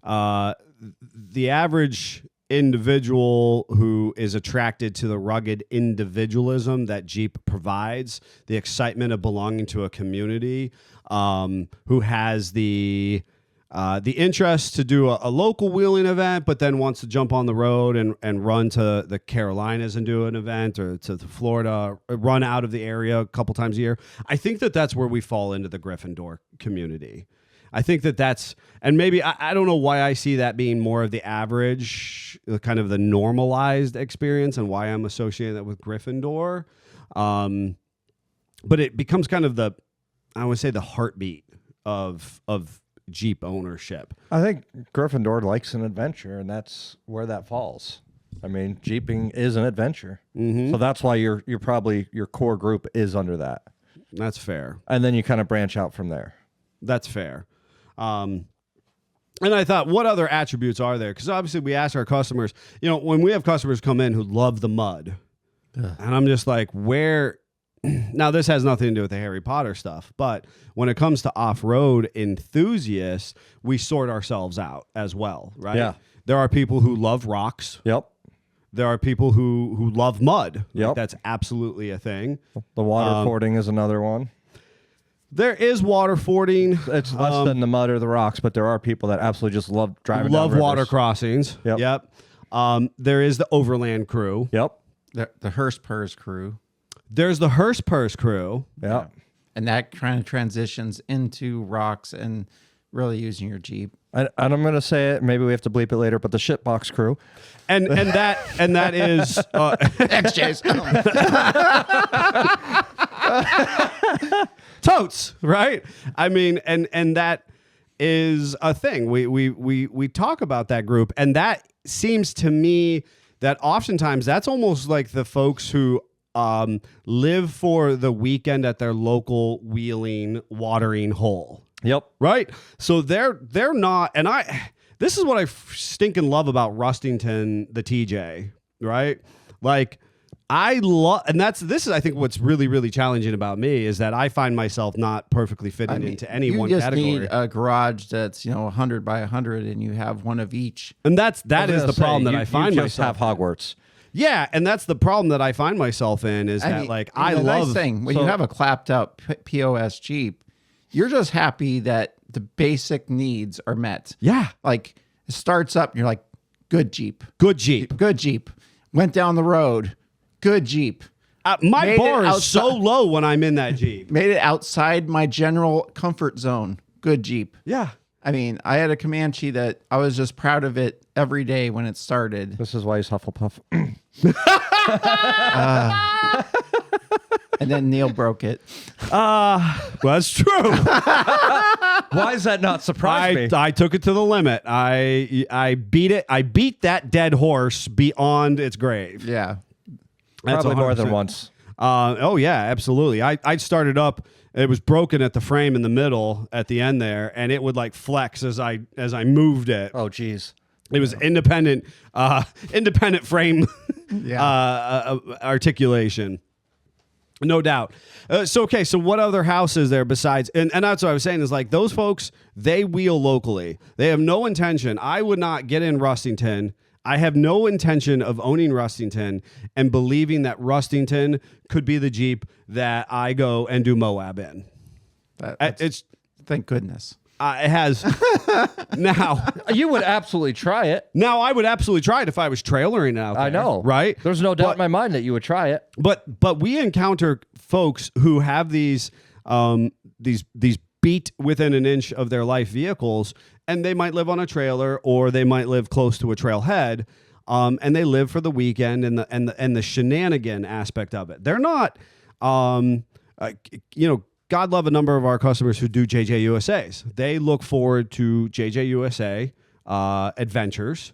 E: the average individual who is attracted to the rugged individualism that Jeep provides, the excitement of belonging to a community, who has the interest to do a local wheeling event, but then wants to jump on the road and run to the Carolinas and do an event, or to Florida, run out of the area a couple times a year. I think that's where we fall into the Gryffindor community. I think that's, and maybe, I don't know why I see that being more of the average, kind of the normalized experience, and why I'm associating that with Gryffindor. But it becomes kind of I would say the heartbeat of Jeep ownership.
G: I think Gryffindor likes an adventure, and that's where that falls. I mean, Jeeping is an adventure. Mm-hmm. So that's why you're probably, your core group is under that.
E: That's fair.
G: And then you kind of branch out from there.
E: That's fair. And I thought, what other attributes are there? Because obviously we ask our customers, when we have customers come in who love the mud, and I'm just like, where? Now, this has nothing to do with the Harry Potter stuff, but when it comes to off-road enthusiasts, we sort ourselves out as well, right?
G: Yeah.
E: There are people who love rocks.
G: Yep.
E: There are people who love mud.
G: Yep.
E: Like, that's absolutely a thing.
G: The water fording is another one.
E: There is water fording.
G: It's less than the mud or the rocks, but there are people that absolutely just love driving down rivers.
E: Water crossings.
G: Yep.
E: There is the overland crew.
G: Yep.
F: The Hearst Purrs crew.
E: There's the Hearst Purrs crew.
G: Yep.
F: And that kind of transitions into rocks and really using your Jeep.
G: And I'm going to say it. Maybe we have to bleep it later, but the shitbox crew.
E: And that is
F: XJs.
E: totes, right? I mean, and that is a thing. We talk about that group, and that seems to me that oftentimes that's almost like the folks who live for the weekend at their local wheeling watering hole.
G: Yep.
E: Right? So they're not, and this is what I stinking love about Rustington, the TJ, right? Like, I love, and this is, I think, what's really, really challenging about me is that I find myself not perfectly fitting into any one category.
F: You just need a garage that's 100 by 100, and you have one of each.
E: And that is the problem that I find
G: you
E: myself.
G: just have Hogwarts.
E: Yeah, and that's the problem that I find myself in is that I love
F: nice thing when you have a clapped out POS Jeep, you're just happy that the basic needs are met.
E: Yeah,
F: like it starts up, and you're like, good Jeep,
E: good Jeep,
F: good Jeep. Went down the road. Good Jeep.
E: My bar is so low when I'm in that Jeep.
F: Made it outside my general comfort zone. Good Jeep.
E: Yeah.
F: I mean, I had a Comanche that I was just proud of it every day when it started.
G: This is why he's Hufflepuff.
F: And then Neil broke it.
E: Well, that's true.
G: Why does that not surprise me?
E: I took it to the limit. I beat it. I beat that dead horse beyond its grave.
F: Yeah.
E: That's
G: Probably more than
E: 100%.
G: once.
E: Oh yeah, absolutely. I started up. It was broken at the frame in the middle at the end there, and it would like flex as I moved it.
G: Oh, geez.
E: It was independent frame articulation. No doubt. So what other house is there besides? And that's what I was saying is like those folks, they wheel locally. They have no intention. I would not get in Rustington. I have no intention of owning Rustington and believing that Rustington could be the Jeep that I go and do Moab in. It's
F: thank goodness.
E: it has now.
G: You would absolutely try it.
E: Now I would absolutely try it if I was trailering it out there.
G: I know,
E: right?
G: There's no doubt in my mind that you would try it.
E: But we encounter folks who have these beat within an inch of their life vehicles, and they might live on a trailer or they might live close to a trailhead, and they live for the weekend and the shenanigan aspect of it. They're not, God love a number of our customers who do JJUSAs. They look forward to JJUSA adventures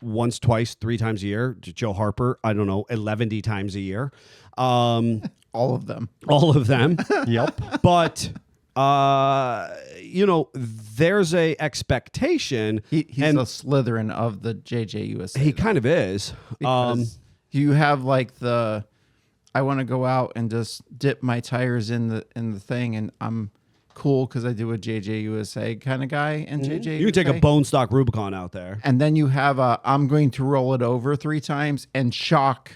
E: once, twice, 3 times a year. Joe Harper, 11 times a year.
F: All of them.
E: All of them.
G: Yep.
E: But there's a expectation.
F: He's a Slytherin of the JJUSA.
E: He kind of is.
F: Because you have like I want to go out and just dip my tires in the thing, and I'm cool because I do a JJUSA kind of guy in JJUSA.
E: You can take a bone stock Rubicon out there.
F: And then you have I'm going to roll it over 3 times and shock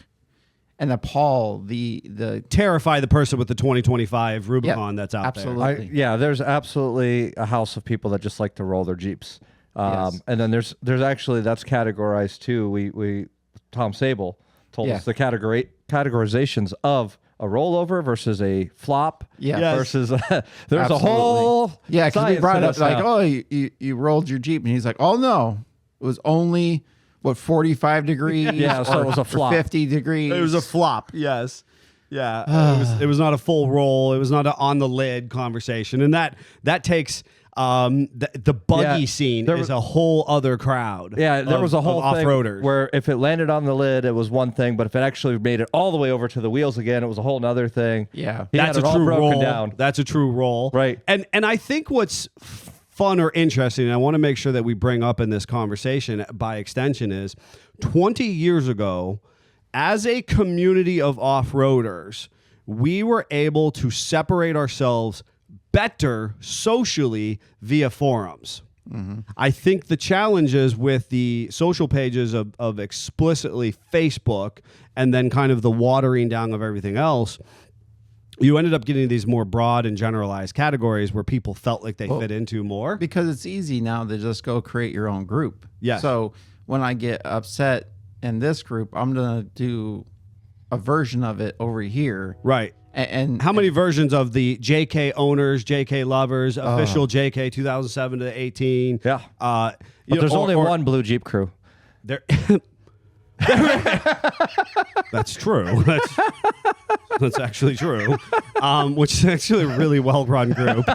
F: and appall the
E: terrify the person with the 2025 Rubicon that's out
F: absolutely.
E: there.
G: There's absolutely a house of people that just like to roll their Jeeps.
F: Yes.
G: And then there's actually, that's categorized too. We Tom Sable told us the categorizations of a rollover versus a flop versus there's a whole
F: because we brought up like,
G: now.
F: oh, you rolled your Jeep, and he's like, oh no, it was only 45 degrees.
G: Yeah, so it was a flop.
F: 50 degrees.
E: It was a flop. Yes. Yeah. it was not a full roll. It was not an on the lid conversation, and that takes. The buggy scene is a whole other crowd.
G: Yeah, there was a whole thing
E: off-roaders
G: where if it landed on the lid, it was one thing, but if it actually made it all the way over to the wheels again, it was a whole nother thing.
F: Yeah,
E: that's a true roll.
G: Down.
E: That's a true roll.
G: Right.
E: And I think what's fun or interesting, and I want to make sure that we bring up in this conversation by extension, is 20 years ago, as a community of off-roaders, we were able to separate ourselves better socially via forums. Mm-hmm. I think the challenges with the social pages of explicitly Facebook and then kind of the watering down of everything else, you ended up getting these more broad and generalized categories where people felt like they fit into more.
F: Because it's easy now to just go create your own group.
E: Yes.
F: So when I get upset in this group, I'm going to do a version of it over here.
E: Right.
F: And
E: how many versions of the JK owners, JK lovers, official JK 2007 to 18?
G: Yeah. But there's only one Blue Jeep crew.
E: There, That's true. That's actually true. Which is actually a really well-run group.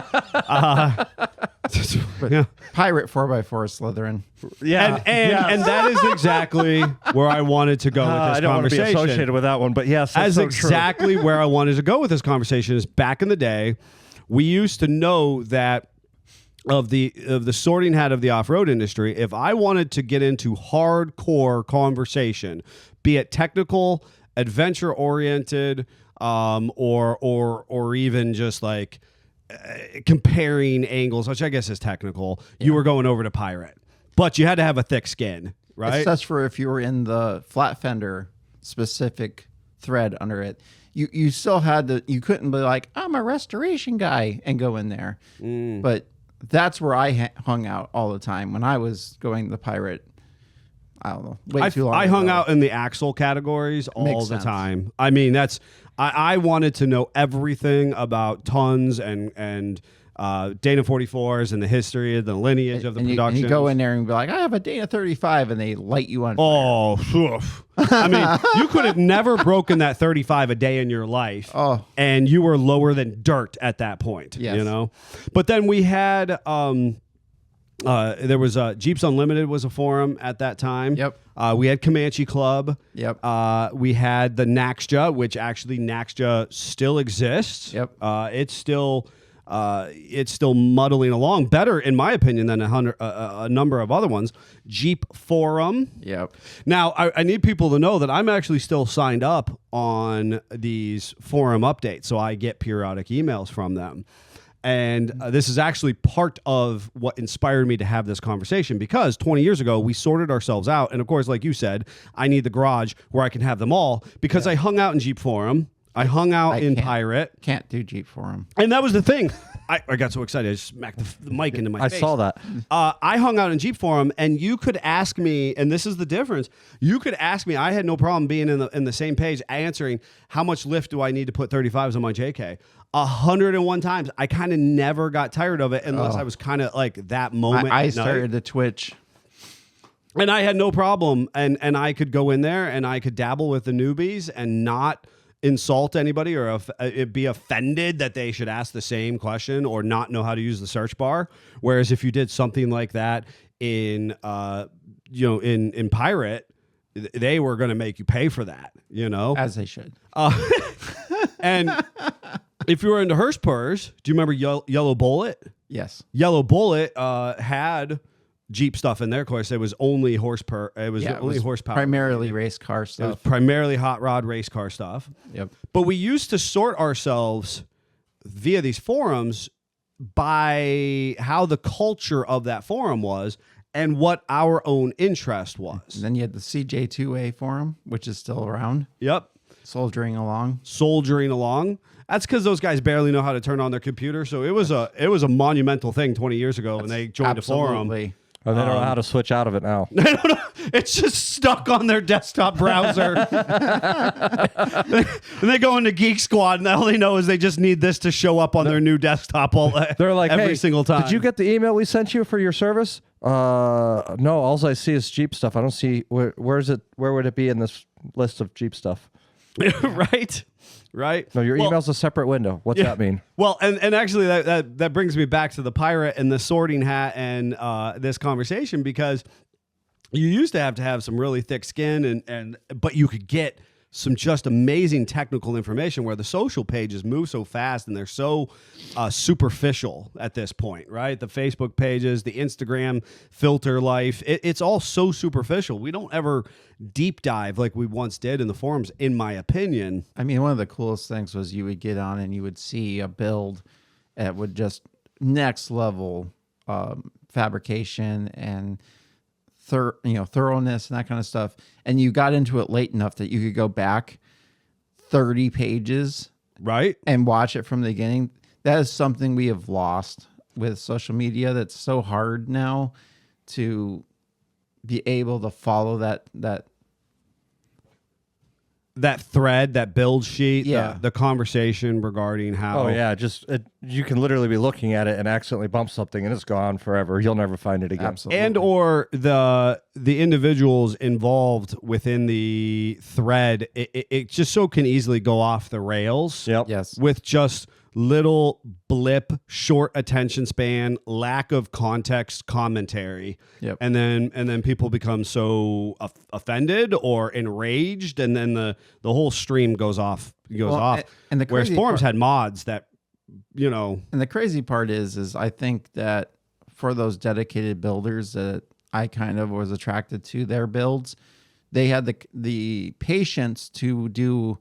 E: Yeah.
F: Pirate 4x4 Slytherin.
G: Yeah,
E: And that is exactly where I wanted to go with this
G: I don't want to be
E: conversation.
G: associated with that one, but yes, that's
E: As
G: so
E: exactly where I wanted to go with this conversation is back in the day, we used to know that of the sorting hat of the off-road industry, if I wanted to get into hardcore conversation, be it technical, adventure-oriented, or even just like comparing angles, which I guess is technical, you were going over to pirate. But you had to have a thick skin, right?
F: It's just for if you were in the flat fender specific thread under it. You still had to, you couldn't be like, I'm a restoration guy and go in there. But that's where I hung out all the time when I was going to the pirate. I don't know. Way too long
E: I hung
F: ago.
E: out in the axle categories all
F: Makes
E: the
F: sense.
E: time. I mean, that's I wanted to know everything about tons and Dana 44s and the history of the lineage of the
F: and
E: production.
F: you go in there and be like, I have a Dana 35, and they light you on fire.
E: Oh, oof. I mean, you could have never broken that 35 a day in your life.
F: Oh.
E: And you were lower than dirt at that point,
F: Yes.
E: you know? But then we had, there was Jeeps Unlimited was a forum at that time.
F: Yep.
E: We had Comanche Club.
F: Yep.
E: We had the Naxja, which actually Naxja still exists.
F: Yep.
E: It's still muddling along better, in my opinion, than a number of other ones. Jeep Forum.
F: Yep.
E: Now, I need people to know that I'm actually still signed up on these forum updates, so I get periodic emails from them. And this is actually part of what inspired me to have this conversation, because 20 years ago, we sorted ourselves out. And of course, like you said, I need the garage where I can have them all, because I hung out in Jeep Forum. I hung out in Pirate.
F: Can't do Jeep for him.
E: And that was the thing. I got so excited. I smacked the mic into my
G: I
E: face.
G: saw that.
E: I hung out in Jeep Forum, and you could ask me, and this is the difference. You could ask me. I had no problem being in the same page, answering how much lift do I need to put 35s on my JK. 101 times. I kind of never got tired of it unless I was kind of like that moment.
F: I
E: at
F: started
E: night.
F: to twitch.
E: And I had no problem, and I could go in there and I could dabble with the newbies and not insult anybody or be offended that they should ask the same question or not know how to use the search bar. Whereas if you did something like that in in Pirate, they were going to make you pay for that, you know,
F: As they should.
E: and if you were into Hurstpurs, do you remember Yellow Bullet?
F: Yes.
E: Yellow Bullet had Jeep stuff in there. Of course, it was only horsepower. It was only horsepower.
F: Primarily race car
E: It was
F: stuff.
E: primarily hot rod race car stuff.
F: Yep.
E: But we used to sort ourselves via these forums by how the culture of that forum was and what our own interest was.
F: And then you had the CJ2A forum, which is still around,
E: Yep.
F: soldiering along.
E: Soldiering along. That's because those guys barely know how to turn on their computer. So it was a monumental thing 20 years ago when they joined the forum.
F: Absolutely.
G: Oh, they don't know how to switch out of it now.
E: I don't know. It's just stuck on their desktop browser. And they go into Geek Squad, and all they know is they just need this to show up on their new desktop
G: They're like,
E: every
G: hey,
E: single time.
G: did you get the email we sent you for your service? No, all I see is Jeep stuff. I don't see where is it? Where would it be in this list of Jeep stuff?
E: Right?
G: No, your
E: Well,
G: email's a separate window. What's that mean?
E: Well, and actually that brings me back to the pirate and the sorting hat and this conversation, because you used to have some really thick skin but you could get some just amazing technical information, where the social pages move so fast and they're so superficial at this point, right? The Facebook pages, the Instagram filter life, it's all so superficial. We don't ever deep dive like we once did in the forums, in my opinion.
F: I mean, one of the coolest things was you would get on and you would see a build that would just next level fabrication and thoroughness and that kind of stuff. And you got into it late enough that you could go back 30 pages
E: Right?
F: and watch it from the beginning. That is something we have lost with social media. That's so hard now to be able to follow that
E: that thread, that build sheet,
F: Yeah.
E: the conversation regarding how.
G: Oh yeah, you can literally be looking at it and accidentally bump something and it's gone forever. You'll never find it again.
F: Absolutely.
E: And or the individuals involved within the thread, it just so can easily go off the rails.
G: Yep.
F: Yes.
E: With just little blip, short attention span, lack of context commentary.
F: Yep.
E: And then people become so offended or enraged, and then the whole stream goes off.
F: And the
E: whereas
F: crazy
E: forums
F: part-
E: had mods that,
F: And the crazy part is I think that for those dedicated builders that I kind of was attracted to their builds, they had the patience to do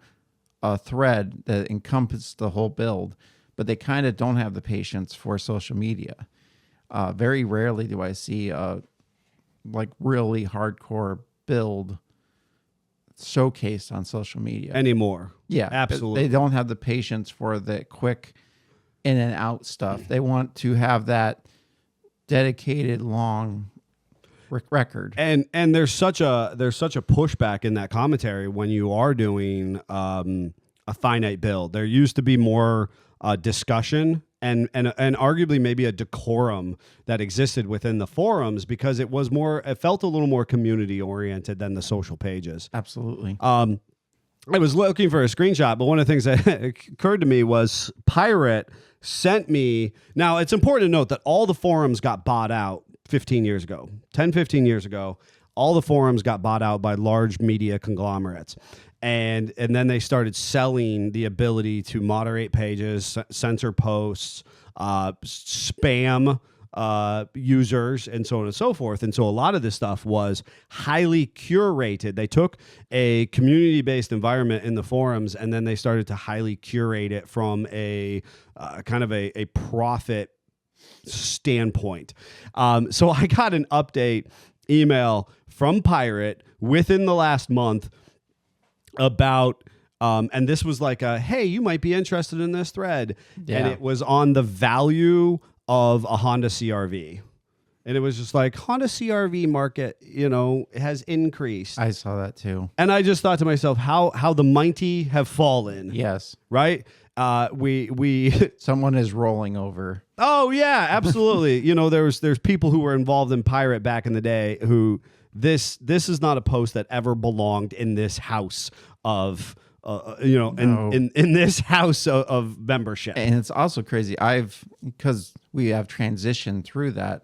F: a thread that encompassed the whole build, but they kind of don't have the patience for social media. Very rarely do I see a like really hardcore build showcased on social media
E: anymore.
F: Yeah,
E: absolutely.
F: They don't have the patience for the quick in and out stuff. They want to have that dedicated long record.
E: And there's such a pushback in that commentary when you are doing a finite build. There used to be more discussion and arguably maybe a decorum that existed within the forums because it felt a little more community oriented than the social pages.
F: Absolutely.
E: I was looking for a screenshot, but one of the things that occurred to me was Pirate sent me. Now, it's important to note that all the forums got bought out 15 years ago. All the forums got bought out by large media conglomerates. And then they started selling the ability to moderate pages, censor posts, spam users, and so on and so forth. And so a lot of this stuff was highly curated. They took a community-based environment in the forums, and then they started to highly curate it from a kind of a profit standpoint. So I got an update email from Pirate within the last month about and this was like hey, you might be interested in this thread.
F: Yeah.
E: And it was on the value of a Honda CRV. And it was just like Honda CRV market, has increased.
F: I saw that too.
E: And I just thought to myself, how the mighty have fallen.
F: Yes.
E: Right? We
F: Someone is rolling over.
E: Oh yeah, absolutely. There's people who were involved in Pirate back in the day who this is not a post that ever belonged in this house of
F: No.
E: in this house of membership.
F: And it's also crazy. Because we have transitioned through that,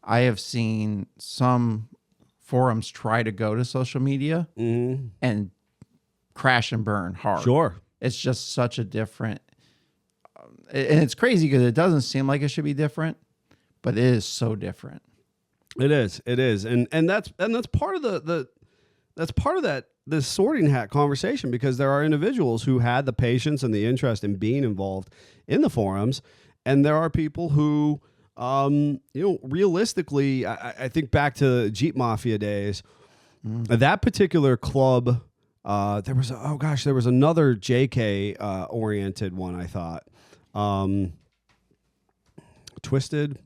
F: I have seen some forums try to go to social media and crash and burn hard.
E: Sure.
F: It's just such a different, and it's crazy because it doesn't seem like it should be different, but it is so different.
E: It is, and that's part of the sorting hat conversation, because there are individuals who had the patience and the interest in being involved in the forums, and there are people who, realistically, I think back to Jeep Mafia days, that particular club. There was another JK oriented one, I thought. Twisted.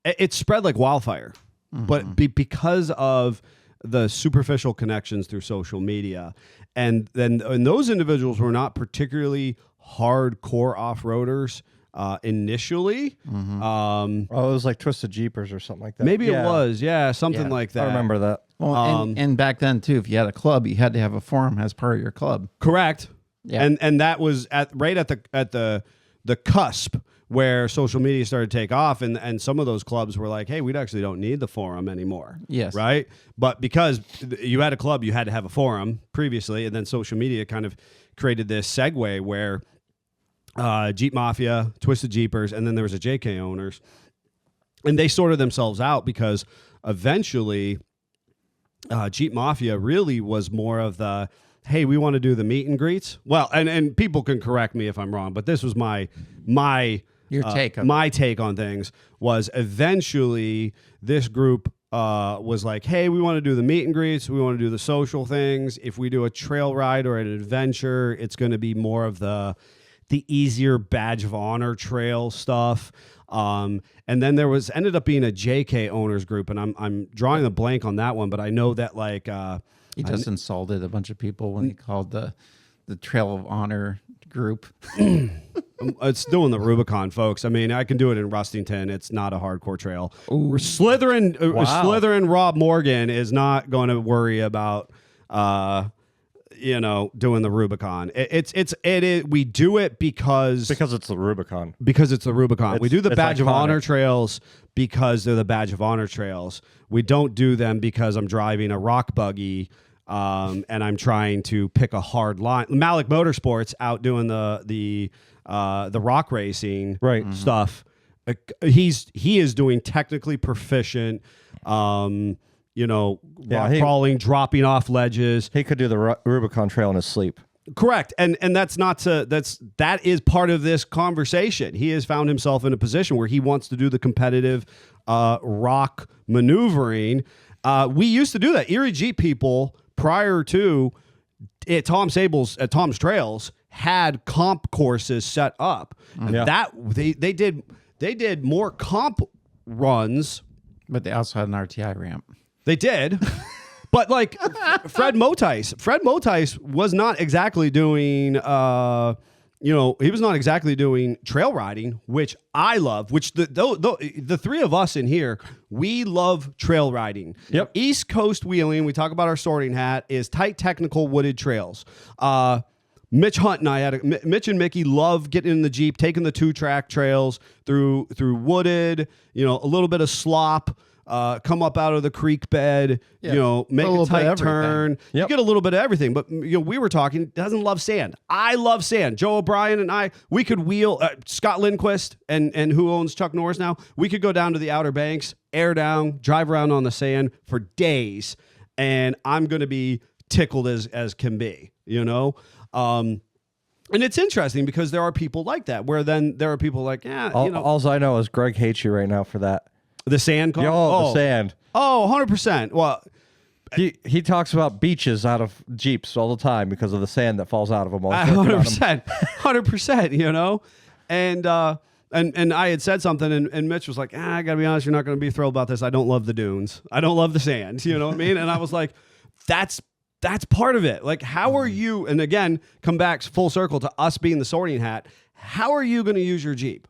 E: It spread like wildfire, but because of the superficial connections through social media, and those individuals were not particularly hardcore off-roaders initially.
G: It was like Twisted Jeepers or something like that.
E: Maybe
G: Yeah.
E: it was, something like that.
G: I remember that.
F: Well, and back then too, if you had a club, you had to have a forum as part of your club.
E: Correct.
F: Yeah.
E: And that was right at the cusp where social media started to take off, and some of those clubs were like, hey, we actually don't need the forum anymore.
F: Yes.
E: Right? But because you had a club, you had to have a forum previously, and then social media kind of created this segue where Jeep Mafia, Twisted Jeepers, and then there was a JK Owners, and they sorted themselves out because eventually Jeep Mafia really was more of the, hey, we want to do the meet and greets. Well, and people can correct me if I'm wrong, but this was my
F: take on
E: my take on things was eventually this group was like, hey, we want to do the meet and greets, we want to do the social things. If we do a trail ride or an adventure, it's going to be more of the easier badge of honor trail stuff. And then there ended up being a JK Owners group, and I'm drawing a blank on that one, but I know that like
F: He just insulted a bunch of people when he called the Trail of Honor group.
E: It's doing the Rubicon, folks. I mean, I can do it in Rustington. It's not a hardcore trail. Slytherin Rob Morgan is not going to worry about, doing the Rubicon. We do it because
G: it's the Rubicon.
E: Because it's the Rubicon. We do the
G: it's
E: Badge of
G: iconic.
E: Honor trails because they're the Badge of Honor trails. We don't do them because I'm driving a rock buggy and I'm trying to pick a hard line. Malik Motorsports out doing the rock racing stuff. He is doing technically proficient. Rock crawling, dropping off ledges.
G: He could do the Rubicon Trail in his sleep.
E: Correct, and that is part of this conversation. He has found himself in a position where he wants to do the competitive rock maneuvering. We used to do that. Erie Jeep people prior to at Tom's Trails had comp courses set up. And that they did more comp runs,
F: but they also had an RTI ramp.
E: They did. But like Fred Motice was not exactly doing, he was not exactly doing trail riding, which I love, which the three of us in here, we love trail riding.
G: Yep.
E: East Coast wheeling, we talk about our sorting hat, is tight, technical, wooded trails. Mitch Hunt and I Mitch and Mickey love getting in the Jeep, taking the 2-track trails through wooded, a little bit of slop. Come up out of the creek bed, make a tight turn.
G: Yep.
E: You get a little bit of everything. But we were talking, doesn't love sand. I love sand. Joe O'Brien and I, we could wheel Scott Lindquist and who owns Chuck Norris now. We could go down to the Outer Banks, air down, drive around on the sand for days, and I'm going to be tickled as can be. And it's interesting because there are people like that. Where then there are people like,
G: All I know is Greg hates you right now for that.
E: The sand?
G: The sand.
E: Oh, 100%. Well,
G: he talks about beaches out of Jeeps all the time because of the sand that falls out of them.
E: 100%. 100%, And I had said something, and Mitch was like, I got to be honest, you're not going to be thrilled about this. I don't love the dunes. I don't love the sand. You know what I mean? And I was like, that's part of it. Like, how are you, and again, come back full circle to us being the sorting hat, how are you going to use your Jeep?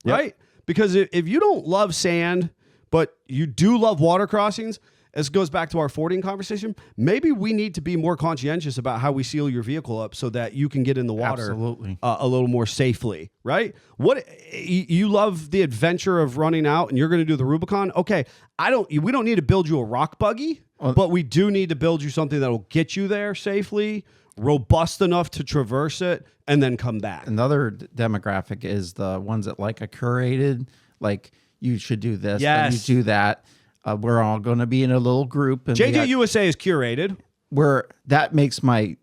G: Yep.
E: Right? Because if you don't love sand, but you do love water crossings, this goes back to our fording conversation. Maybe we need to be more conscientious about how we seal your vehicle up so that you can get in the water
F: Absolutely.
E: A little more safely, right? What you love the adventure of running out and you're going to do the Rubicon? Okay, we don't need to build you a rock buggy, but we do need to build you something that will get you there safely, robust enough to traverse it, and then come back.
F: Another demographic is the ones that like a curated, like you should do this, and you do that. We're all going to be in a little group. And
E: JJ USA is curated.
F: Where that makes my,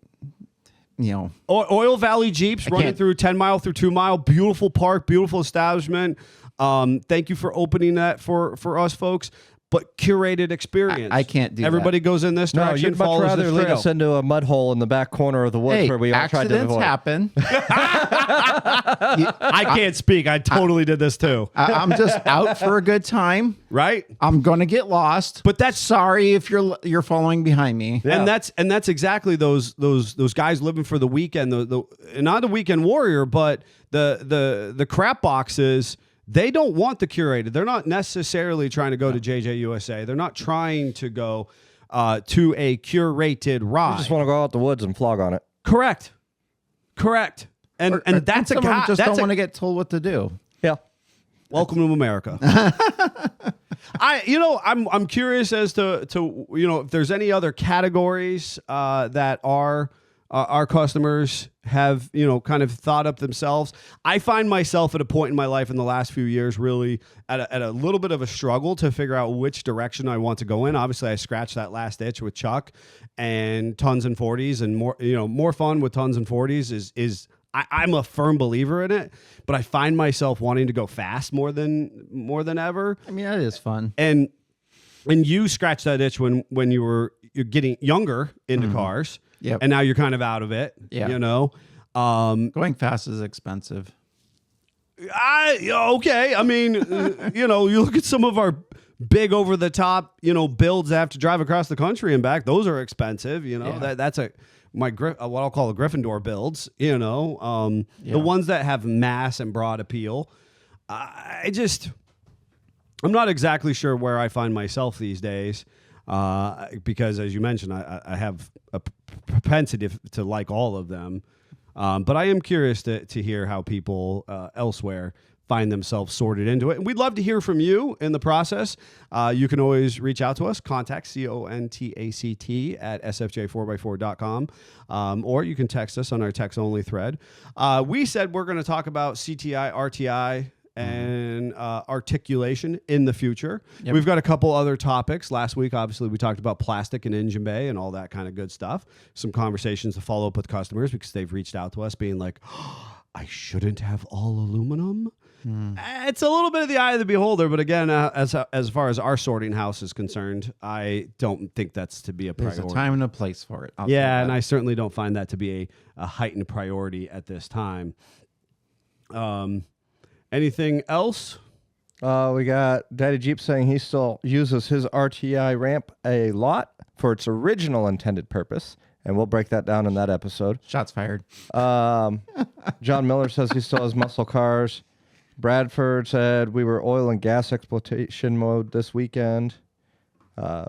E: Oil Valley Jeeps running through 10 mile through 2 mile. Beautiful park, beautiful establishment. Thank you for opening that for us folks. But curated experience.
F: I can't do
E: Everybody
F: that.
E: goes in this direction.
G: No, you'd much rather lead us into a mud hole in the back corner of the woods where we all tried to avoid.
F: Happen.
E: I can't speak. I totally did this too.
F: I'm just out for a good time.
E: Right?
F: I'm gonna get lost.
E: But that's
F: sorry if you're following behind me.
E: Yeah. And that's exactly those guys living for the weekend. The not the weekend warrior, but the crap boxes. They don't want the curated. They're not necessarily trying to go to JJ USA. They're not trying to go to a curated ride.
G: You just want to go out the woods and flog on it.
E: Correct. And that's a guy.
F: Just don't want to get told what to do.
G: Yeah.
E: Welcome to America. I'm curious as to if there's any other categories that our customers have, kind of thought up themselves. I find myself at a point in my life in the last few years really at a little bit of a struggle to figure out which direction I want to go in. Obviously, I scratched that last itch with Chuck and tons and 40s, and more fun with tons and 40s is I'm a firm believer in it, but I find myself wanting to go fast more than ever.
F: I mean, that is fun.
E: And you scratched that itch when you're getting younger into cars.
F: Yep.
E: And now you're kind of out of it.
F: Yeah.
E: Going
F: fast is expensive.
E: Okay. I mean, you look at some of our big over the top, builds that have to drive across the country and back. Those are expensive. That's what I'll call the Gryffindor builds. The ones that have mass and broad appeal. I'm not exactly sure where I find myself these days. Because as you mentioned, I have a propensity to like all of them. But I am curious to hear how people elsewhere find themselves sorted into it. And we'd love to hear from you in the process. You can always reach out to us, contact CONTACT at sfj4x4.com. Or you can text us on our text-only thread. We said we're going to talk about CTI, RTI, and articulation in the future. Yep. We've got a couple other topics. Last week, obviously, we talked about plastic and engine bay and all that kind of good stuff. Some conversations to follow up with customers because they've reached out to us being like, I shouldn't have all aluminum. It's a little bit of the eye of the beholder, but again, as far as our sorting house is concerned, I don't think that's to be a priority.
F: There's a time and a place for it.
E: And I certainly don't find that to be a heightened priority at this time. Anything else?
G: We got Daddy Jeep saying he still uses his RTI ramp a lot for its original intended purpose, and we'll break that down in that episode.
F: Shots fired.
G: John Miller says he still has muscle cars. Bradford said we were oil and gas exploitation mode this weekend.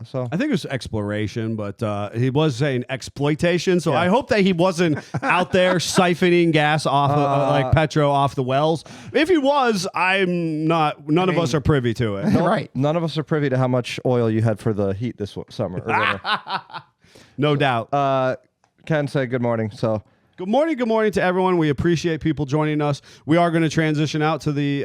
G: So
E: I think it was exploration, but he was saying exploitation. So I hope that he wasn't out there siphoning gas off like petro off the wells. If he was, I'm not. None of us are privy to it.
F: Right.
G: None of us are privy to how much oil you had for the heat this summer. Or winter.
E: No doubt.
G: Ken said good morning. So.
E: Good morning to everyone. We appreciate people joining us. We are going to transition out to the,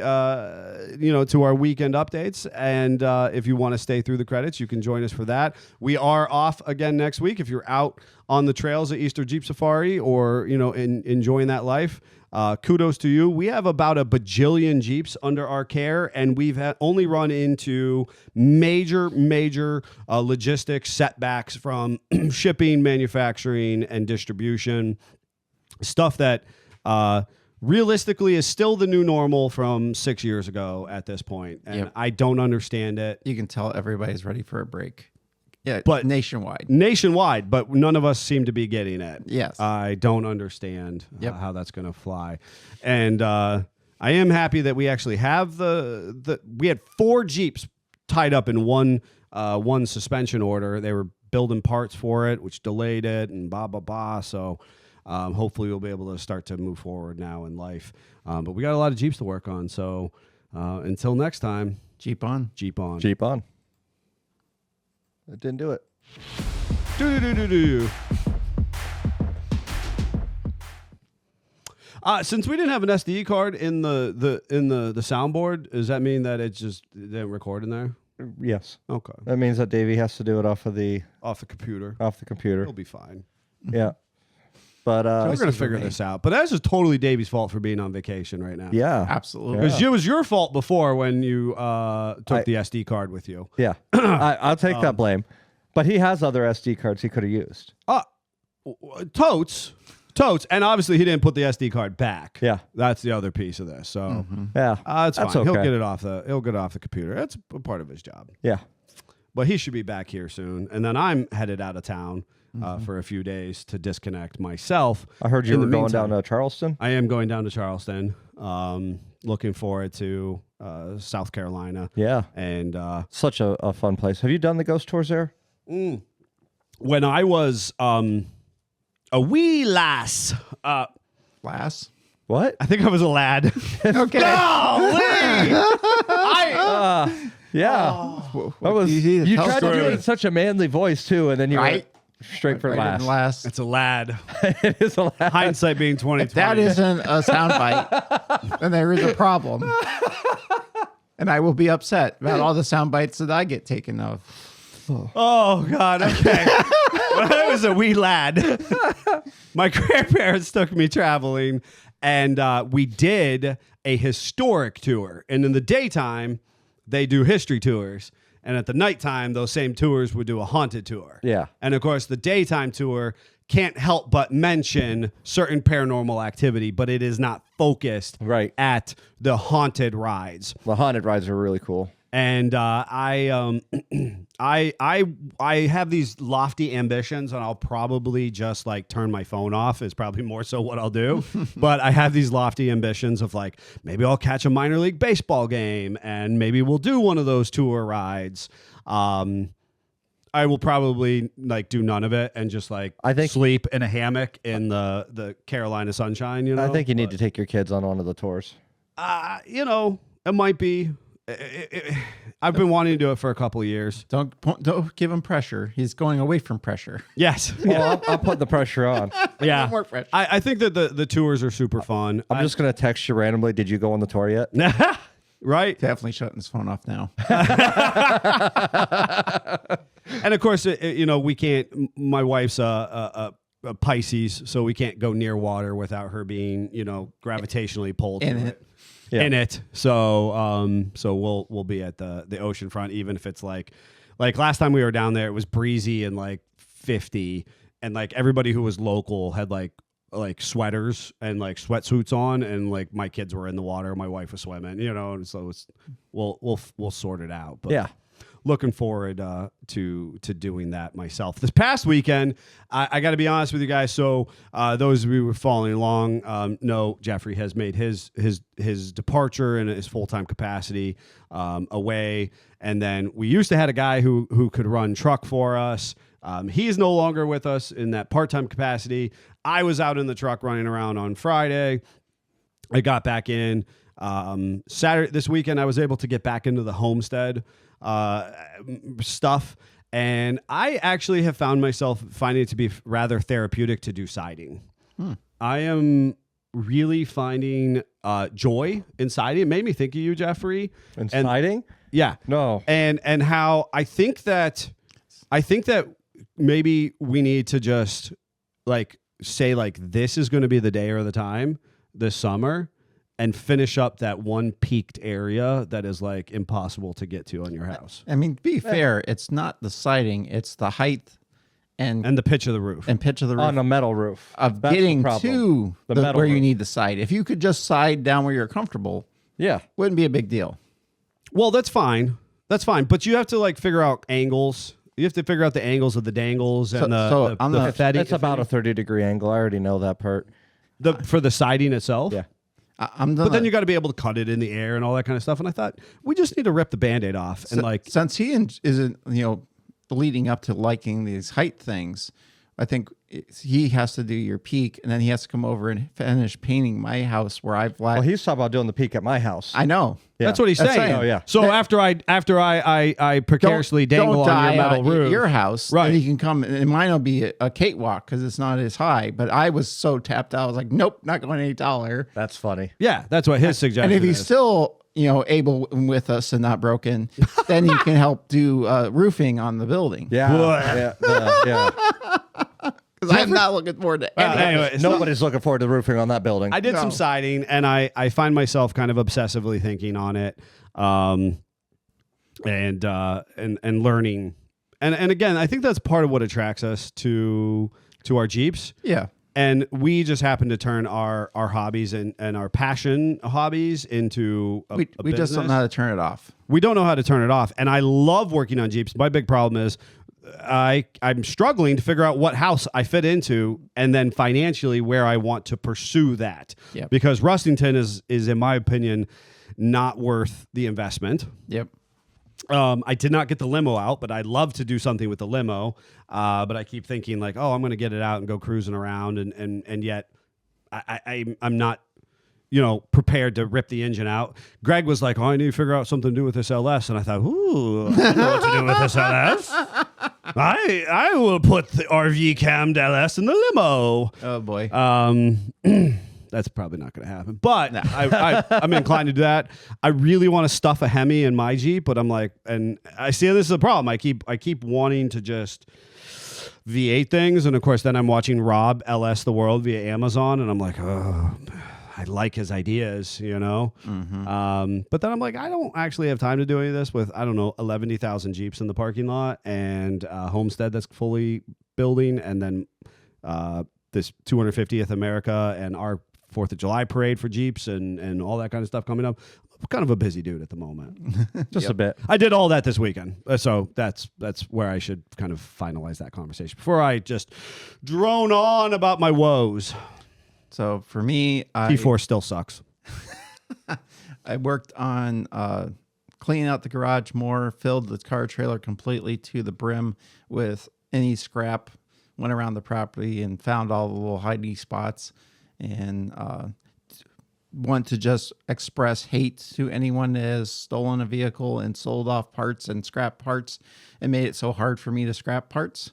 E: to our weekend updates. And if you want to stay through the credits, you can join us for that. We are off again next week. If you're out on the trails at Easter Jeep Safari or, enjoying that life, kudos to you. We have about a bajillion Jeeps under our care, and we've only run into major logistics setbacks from shipping, manufacturing, and distribution. Stuff that realistically is still the new normal from 6 years ago at this point. And I don't understand it.
F: You can tell everybody's ready for a break. Yeah,
E: but
F: nationwide,
E: but none of us seem to be getting it.
F: Yes.
E: I don't understand how that's going to fly. And I am happy that we actually have we had 4 Jeeps tied up in one suspension order. They were building parts for it, which delayed it and blah, blah, blah. So hopefully we'll be able to start to move forward now in life. But we got a lot of Jeeps to work on. So until next time,
F: Jeep on.
G: Jeep on. It didn't do it.
E: Since we didn't have an SD card in the soundboard, does that mean that it didn't record in there?
G: Yes.
E: Okay.
G: That means that Davey has to do it off the
E: computer.
G: It'll
E: be fine.
G: Yeah. But
E: so we're going to figure this out. But that's just totally Davey's fault for being on vacation right now.
G: Yeah.
F: Absolutely.
E: Because it was your fault before when you took the SD card with you.
G: Yeah. I'll take that blame. But he has other SD cards he could have used.
E: Totes. And obviously he didn't put the SD card back.
G: Yeah.
E: That's the other piece of this. So
G: yeah,
E: it's fine.
G: Okay.
E: He'll get it off the computer. That's a part of his job.
G: Yeah.
E: But he should be back here soon. And then I'm headed out of town for a few days to disconnect myself.
G: I heard you were going down to Charleston.
E: I am going down to Charleston. Looking forward to South Carolina.
G: Yeah.
E: And
G: such a fun place. Have you done the ghost tours there?
E: When I was a wee lass.
F: Lass?
G: What?
E: I think I was a lad.
F: Okay.
G: Yeah. You tried to do it in such a manly voice too, and then you went straight for last.
E: It's a lad.
G: It is a lad.
E: Hindsight being 2020.
F: If that isn't a soundbite, then there is a problem. And I will be upset about all the sound bites that I get taken of.
E: Oh, God. Okay. When I was a wee lad, my grandparents took me traveling, and we did a historic tour. And in the daytime, they do history tours. And at the nighttime, those same tours would do a haunted tour.
G: Yeah.
E: And, of course, the daytime tour can't help but mention certain paranormal activity, but it is not focused
G: right
E: at the haunted rides.
G: The haunted rides are really cool.
E: And I have these lofty ambitions, and I'll probably just like turn my phone off is probably more so what I'll do. But I have these lofty ambitions of like, maybe I'll catch a minor league baseball game, and maybe we'll do one of those tour rides. I will probably like do none of it and just like sleep in a hammock in the Carolina sunshine. You know,
G: I think you need to take your kids on one of the tours.
E: You know, it might be. I've been wanting to do it for a couple of years.
F: Don't give him pressure. He's going away from pressure.
E: Yes.
G: Well, I'll put the pressure on.
E: Yeah.
F: No more pressure.
E: I think that the tours are super fun.
G: I'm just going to text you randomly. Did you go on the tour yet?
E: Right.
F: Definitely shutting his phone off now.
E: And of course, you know, we can't. My wife's a Pisces, so we can't go near water without her being, you know, gravitationally pulled
F: In
E: to
F: it.
G: Yeah.
E: In it. So we'll be at the ocean front, even if it's like last time we were down there, it was breezy and like 50, and like everybody who was local had like sweaters and like sweatsuits on, and like my kids were in the water, my wife was swimming, you know, and so we'll sort it out. But
G: Yeah.
E: Looking forward to doing that myself. This past weekend, I got to be honest with you guys. So those of you who were following along know Jeffrey has made his departure in his full-time capacity away, and then we used to have a guy who could run truck for us. He is no longer with us in that part-time capacity. I was out in the truck running around on Friday. I got back in Saturday. This weekend, I was able to get back into the homestead stuff, and I actually have found myself finding it to be rather therapeutic to do siding. I am really finding joy in siding. It made me think of you, Jeffrey.
G: And siding?
E: Yeah.
G: No.
E: And how I think that maybe we need to just like say like this is going to be the day or the time this summer, and finish up that one peaked area that is like impossible to get to on your house.
F: I mean, be fair, it's not the siding, it's the height and
E: the pitch of the roof.
F: and pitch of the roof
G: On a metal roof.
F: of
G: That's the
F: getting
G: problem.
F: to
G: The
F: the
G: metal
F: where you
G: roof.
F: need the side. If you could just side down where you're comfortable,
G: Yeah.
F: wouldn't be a big deal.
E: Well, that's fine. That's fine. But you have to like figure out angles. You have to figure out the angles of the dangles and
F: So on the-
G: It's about a 30-degree angle. I already know that part.
E: for the siding itself.
G: Yeah.
E: But then you got to be able to cut it in the air and all that kind of stuff. And I thought we just need to rip the Band-Aid off and like
F: since he isn't leading up to liking these height things, I think he has to do your peak, and then he has to come over and finish painting my house where I've
G: Well, he's talking about doing the peak at my house.
F: I know.
G: Yeah.
E: that's what he's
F: That's
E: saying.
F: saying.
G: Oh, yeah.
E: So after I precariously dangle
F: don't
E: on your
F: die
E: metal
F: at
E: roof,
F: your house,
E: Right.
F: And he can come, and mine will be a cakewalk because it's not as high. But I was so tapped out, I was like, nope, not going any taller.
G: That's funny.
E: Yeah, that's what his suggestion
F: And if he's
E: is.
F: still able and with us and not broken, then he can help do roofing on the building.
G: Yeah. Yeah.
F: Because I'm not looking forward to any of it.
E: anyway, so
G: Nobody's looking forward to roofing on that building.
E: I did some siding, and I find myself kind of obsessively thinking on it, and learning, and again, I think that's part of what attracts us to our Jeeps.
F: Yeah.
E: And we just happen to turn our hobbies and our passion hobbies into a
F: We just don't
E: business.
F: know how to turn it off.
E: We don't know how to turn it off. And I love working on Jeeps. My big problem is I'm struggling to figure out what house I fit into, and then financially where I want to pursue that.
F: Yep.
E: Because Rustington is in my opinion not worth the investment.
F: Yep.
E: I did not get the limo out, but I'd love to do something with the limo. But I keep thinking like, oh, I'm going to get it out and go cruising around, and yet I'm not, prepared to rip the engine out. Greg was like, oh, I need to figure out something to do with this LS, and I thought, ooh, I know what to do with this LS. I will put the RV cammed LS in the limo.
F: Oh boy.
E: That's probably not going to happen, but I'm inclined to do that. I really want to stuff a Hemi in my Jeep, but I'm like, and I see this is a problem. I keep wanting to just V8 things, and of course, then I'm watching Rob LS the World via Amazon, and I'm like, oh, I like his ideas,
F: Mm-hmm.
E: But then I'm like, I don't actually have time to do any of this with 11,000 Jeeps in the parking lot and a homestead that's fully building, and then this 250th America and our 4th of July parade for Jeeps and all that kind of stuff coming up. kind of a busy dude at the moment.
G: Just a bit.
E: I did all that this weekend, so that's where I should kind of finalize that conversation before I just drone on about my woes.
F: So for me,
E: P4 still sucks.
F: I worked on cleaning out the garage more, filled the car trailer completely to the brim with any scrap, went around the property and found all the little hiding spots, and want to just express hate to anyone that has stolen a vehicle and sold off parts and scrap parts and made it so hard for me to scrap parts.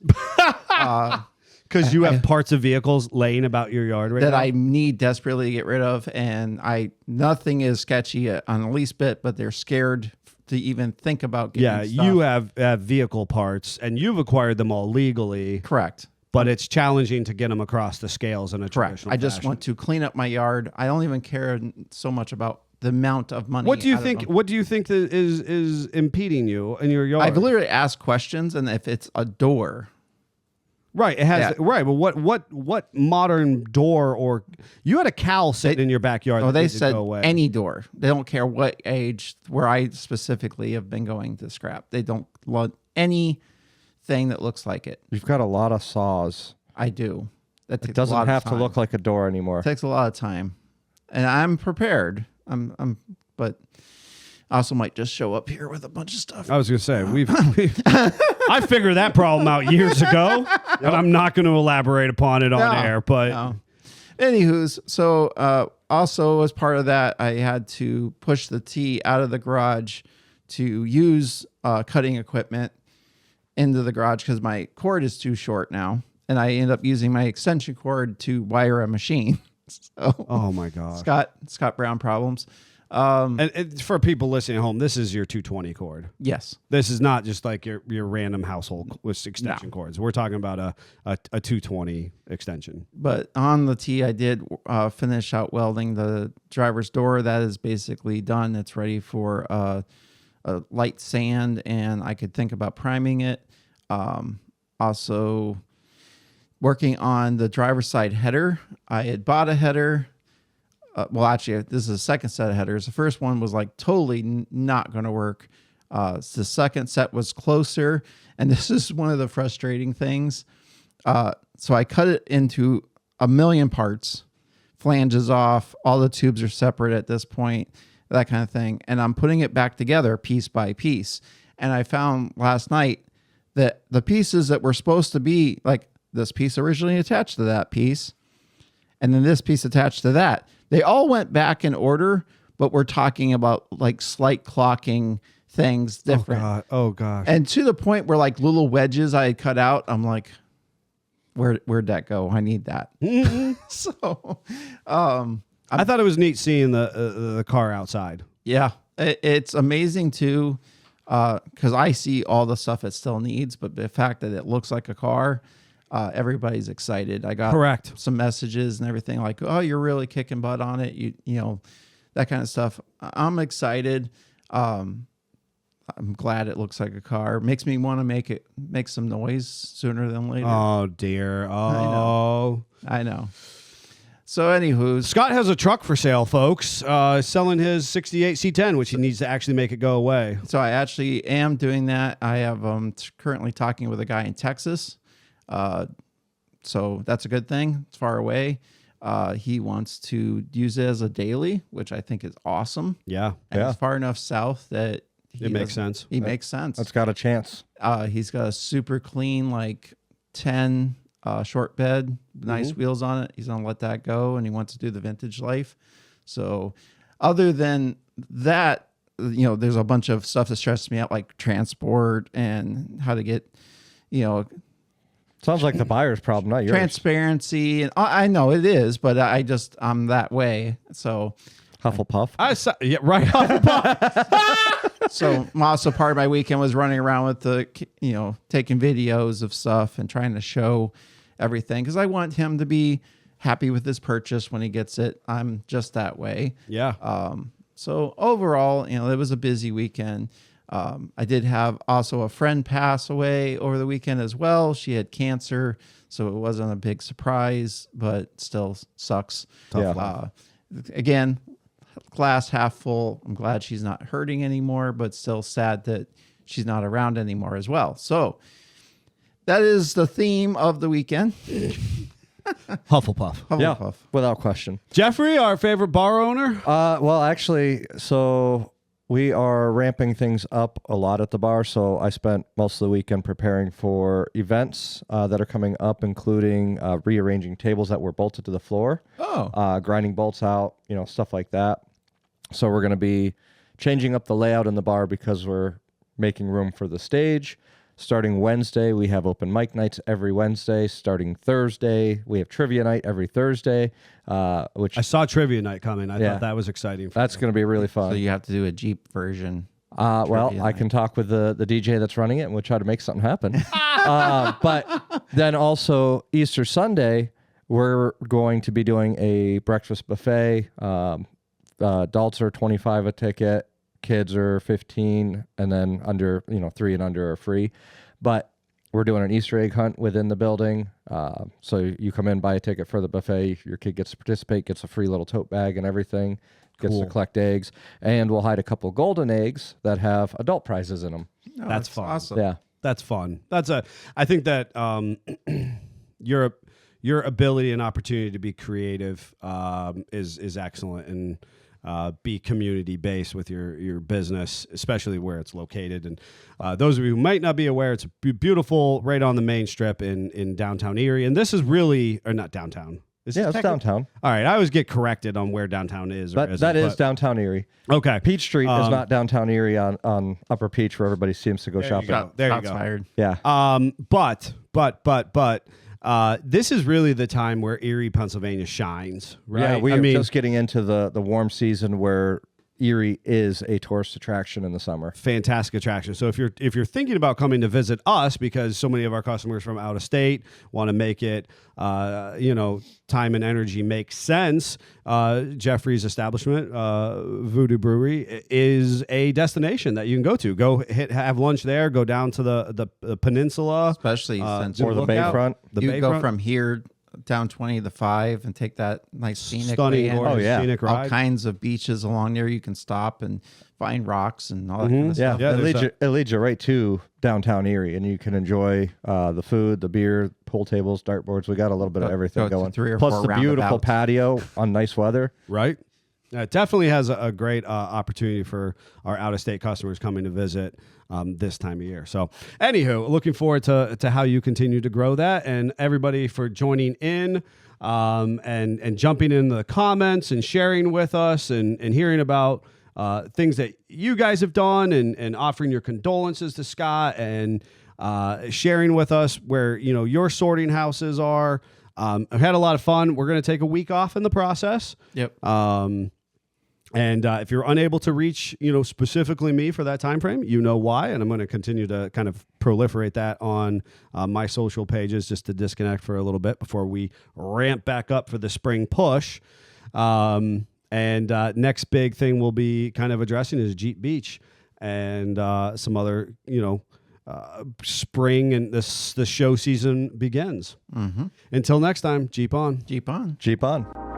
E: Because you have parts of vehicles laying about your yard right now?
F: That I need desperately to get rid of, and nothing is sketchy on the least bit, but they're scared to even think about getting stuff.
E: You have vehicle parts, and you've acquired them all legally.
F: Correct.
E: But it's challenging to get them across the scales in a
F: Correct.
E: traditional
F: I just
E: fashion.
F: want to clean up my yard. I don't even care so much about the amount of money.
E: What do you
F: out of
E: think?
F: them.
E: What do you think that is impeding you in your yard?
F: I've literally asked questions, and if it's a door,
E: right, it has
F: Yeah.
E: right. But what modern door or you had a cow sitting in your backyard?
F: oh,
E: that
F: they
E: needed to
F: said
E: go away.
F: any door. They don't care what age. Where I specifically have been going to scrap, they don't want anything that looks like it.
G: You've got a lot of saws.
F: I do. That takes
G: It doesn't
F: a lot
G: have
F: of
G: to look
F: time.
G: like a door anymore.
F: It takes a lot of time, and I'm prepared. But I also might just show up here with a bunch of stuff.
E: I was going to say I figured that problem out years ago, and I'm not going to elaborate upon it on air. But
F: No. Anywho's, so also as part of that, I had to push the T out of the garage to use cutting equipment into the garage because my cord is too short now, and I end up using my extension cord to wire a machine. So,
E: oh my god,
F: Scott Brown problems.
E: And for people listening at home, this is your 220 cord.
F: Yes.
E: This is not just like your random household with extension cords. We're talking about a 220 extension.
F: But on the T, I did finish out welding the driver's door. That is basically done. It's ready for a light sand, and I could think about priming it. Also, working on the driver's side header. I had bought a header. Well, actually, this is a second set of headers. The first one was like totally not going to work. The second set was closer, and this is one of the frustrating things. So I cut it into a million parts, flanges off, all the tubes are separate at this point, that kind of thing. And I'm putting it back together piece by piece. And I found last night that the pieces that were supposed to be like this piece originally attached to that piece, and then this piece attached to that, they all went back in order, but we're talking about like slight clocking things different.
E: Oh gosh.
F: And to the point where like little wedges I had cut out, I'm like, where'd that go? I need that. So,
E: I thought it was neat seeing the car outside.
F: yeah, it's amazing too, because I see all the stuff it still needs, but the fact that it looks like a car, everybody's excited. I got
E: Correct.
F: some messages and everything like, "Oh, you're really kicking butt on it," you know, that kind of stuff. I'm excited. I'm glad it looks like a car. Makes me want to make some noise sooner than later.
E: Oh dear. Oh.
F: I know. So, anywho,
E: Scott has a truck for sale, folks. Selling his 68 C10, which he needs to actually make it go away.
F: so I actually am doing that. I have currently talking with a guy in Texas. So that's a good thing. It's far away. He wants to use it as a daily, which I think is awesome.
E: Yeah.
F: And
G: Yeah.
F: it's far enough south that
E: It makes sense.
F: He makes sense.
G: That's got a chance.
F: He's got a super clean, like 10 short bed, nice wheels on it. He's going to let that go, and he wants to do the vintage life. So other than that, you know, there's a bunch of stuff that stresses me out, like transport and how to get, you know,
G: Sounds like the buyer's problem, not yours.
F: transparency. And I know it is, but I'm that way. So,
G: Hufflepuff.
E: Yeah, right.
F: so also part of my weekend was running around with taking videos of stuff and trying to show everything, because I want him to be happy with his purchase when he gets it. I'm just that way.
E: Yeah.
F: So overall, you know, it was a busy weekend. I did have also a friend pass away over the weekend as well. She had cancer, so it wasn't a big surprise, but still sucks.
G: Yeah.
F: Again, glass half full. I'm glad she's not hurting anymore, but still sad that she's not around anymore as well. So that is the theme of the weekend.
E: Hufflepuff.
F: Hufflepuff.
G: Without question.
E: Jeffrey, our favorite bar owner.
G: Well, actually, so we are ramping things up a lot at the bar. So I spent most of the weekend preparing for events that are coming up, including rearranging tables that were bolted to the floor, grinding bolts out, stuff like that. So we're going to be changing up the layout in the bar because we're making room for the stage. Starting Wednesday, we have open mic nights every Wednesday. Starting Thursday, we have trivia night every Thursday. Which
E: I saw trivia night coming. I thought that was exciting.
G: That's going to be really fun.
F: So you have to do a Jeep version.
G: Well, I can talk with the DJ that's running it, and we'll try to make something happen. But then also Easter Sunday, we're going to be doing a breakfast buffet. Adults are $25 a ticket. Kids are 15, and then under 3 and under are free. But we're doing an Easter egg hunt within the building. So you come in, buy a ticket for the buffet. Your kid gets to participate, gets a free little tote bag and everything. Gets to collect eggs, and we'll hide a couple golden eggs that have adult prizes in them.
F: Oh,
E: that's fun.
F: Awesome.
E: Yeah, that's fun. I think that your ability and opportunity to be creative is excellent, and be community based with your business, especially where it's located. And those of you who might not be aware, it's beautiful right on the main strip in downtown Erie. And this is really, or not downtown.
G: It's downtown.
E: All right, I always get corrected on where downtown is.
G: That is downtown Erie.
E: Okay.
G: Peach Street is not downtown Erie on Upper Peach where everybody seems to go shopping.
E: There you go.
F: Fired.
G: Yeah.
E: But this is really the time where Erie, Pennsylvania shines, right?
G: Yeah, we are just getting into the warm season where Erie is a tourist attraction in the summer.
E: Fantastic attraction. So if you're thinking about coming to visit us, because so many of our customers from out of state want to make it, time and energy makes sense. Jeffrey's establishment, Voodoo Brewery, is a destination that you can go to. Have lunch there. Go down to the peninsula,
F: Especially since
G: or the bayfront.
F: You go from here down 20 to 5 and take that nice scenic
E: stunning,
F: way in.
E: gorgeous scenic
F: All
E: ride.
F: kinds of beaches along there. You can stop and find rocks and all that kind of
G: Yeah,
F: stuff.
G: it leads you right to downtown Erie, and you can enjoy the food, the beer, pool tables, dartboards. We got a little bit of everything
F: go to
G: going.
F: 3 or
G: Plus
F: 4
G: the beautiful
F: roundabouts.
G: patio on nice weather.
E: Right. It definitely has a great opportunity for our out-of-state customers coming to visit this time of year. So, anywho, looking forward to how you continue to grow that, and everybody for joining in and jumping in the comments and sharing with us and hearing about things that you guys have done and offering your condolences to Scott and sharing with us where your sorting houses are. I've had a lot of fun. We're going to take a week off in the process.
F: Yep.
E: And if you're unable to reach, specifically me for that time frame, you know why. And I'm going to continue to kind of proliferate that on my social pages just to disconnect for a little bit before we ramp back up for the spring push. And next big thing we'll be kind of addressing is Jeep Beach and some other, spring and the show season begins.
F: Mm-hmm.
E: Until next time, Jeep on.
F: Jeep on.
G: Jeep on.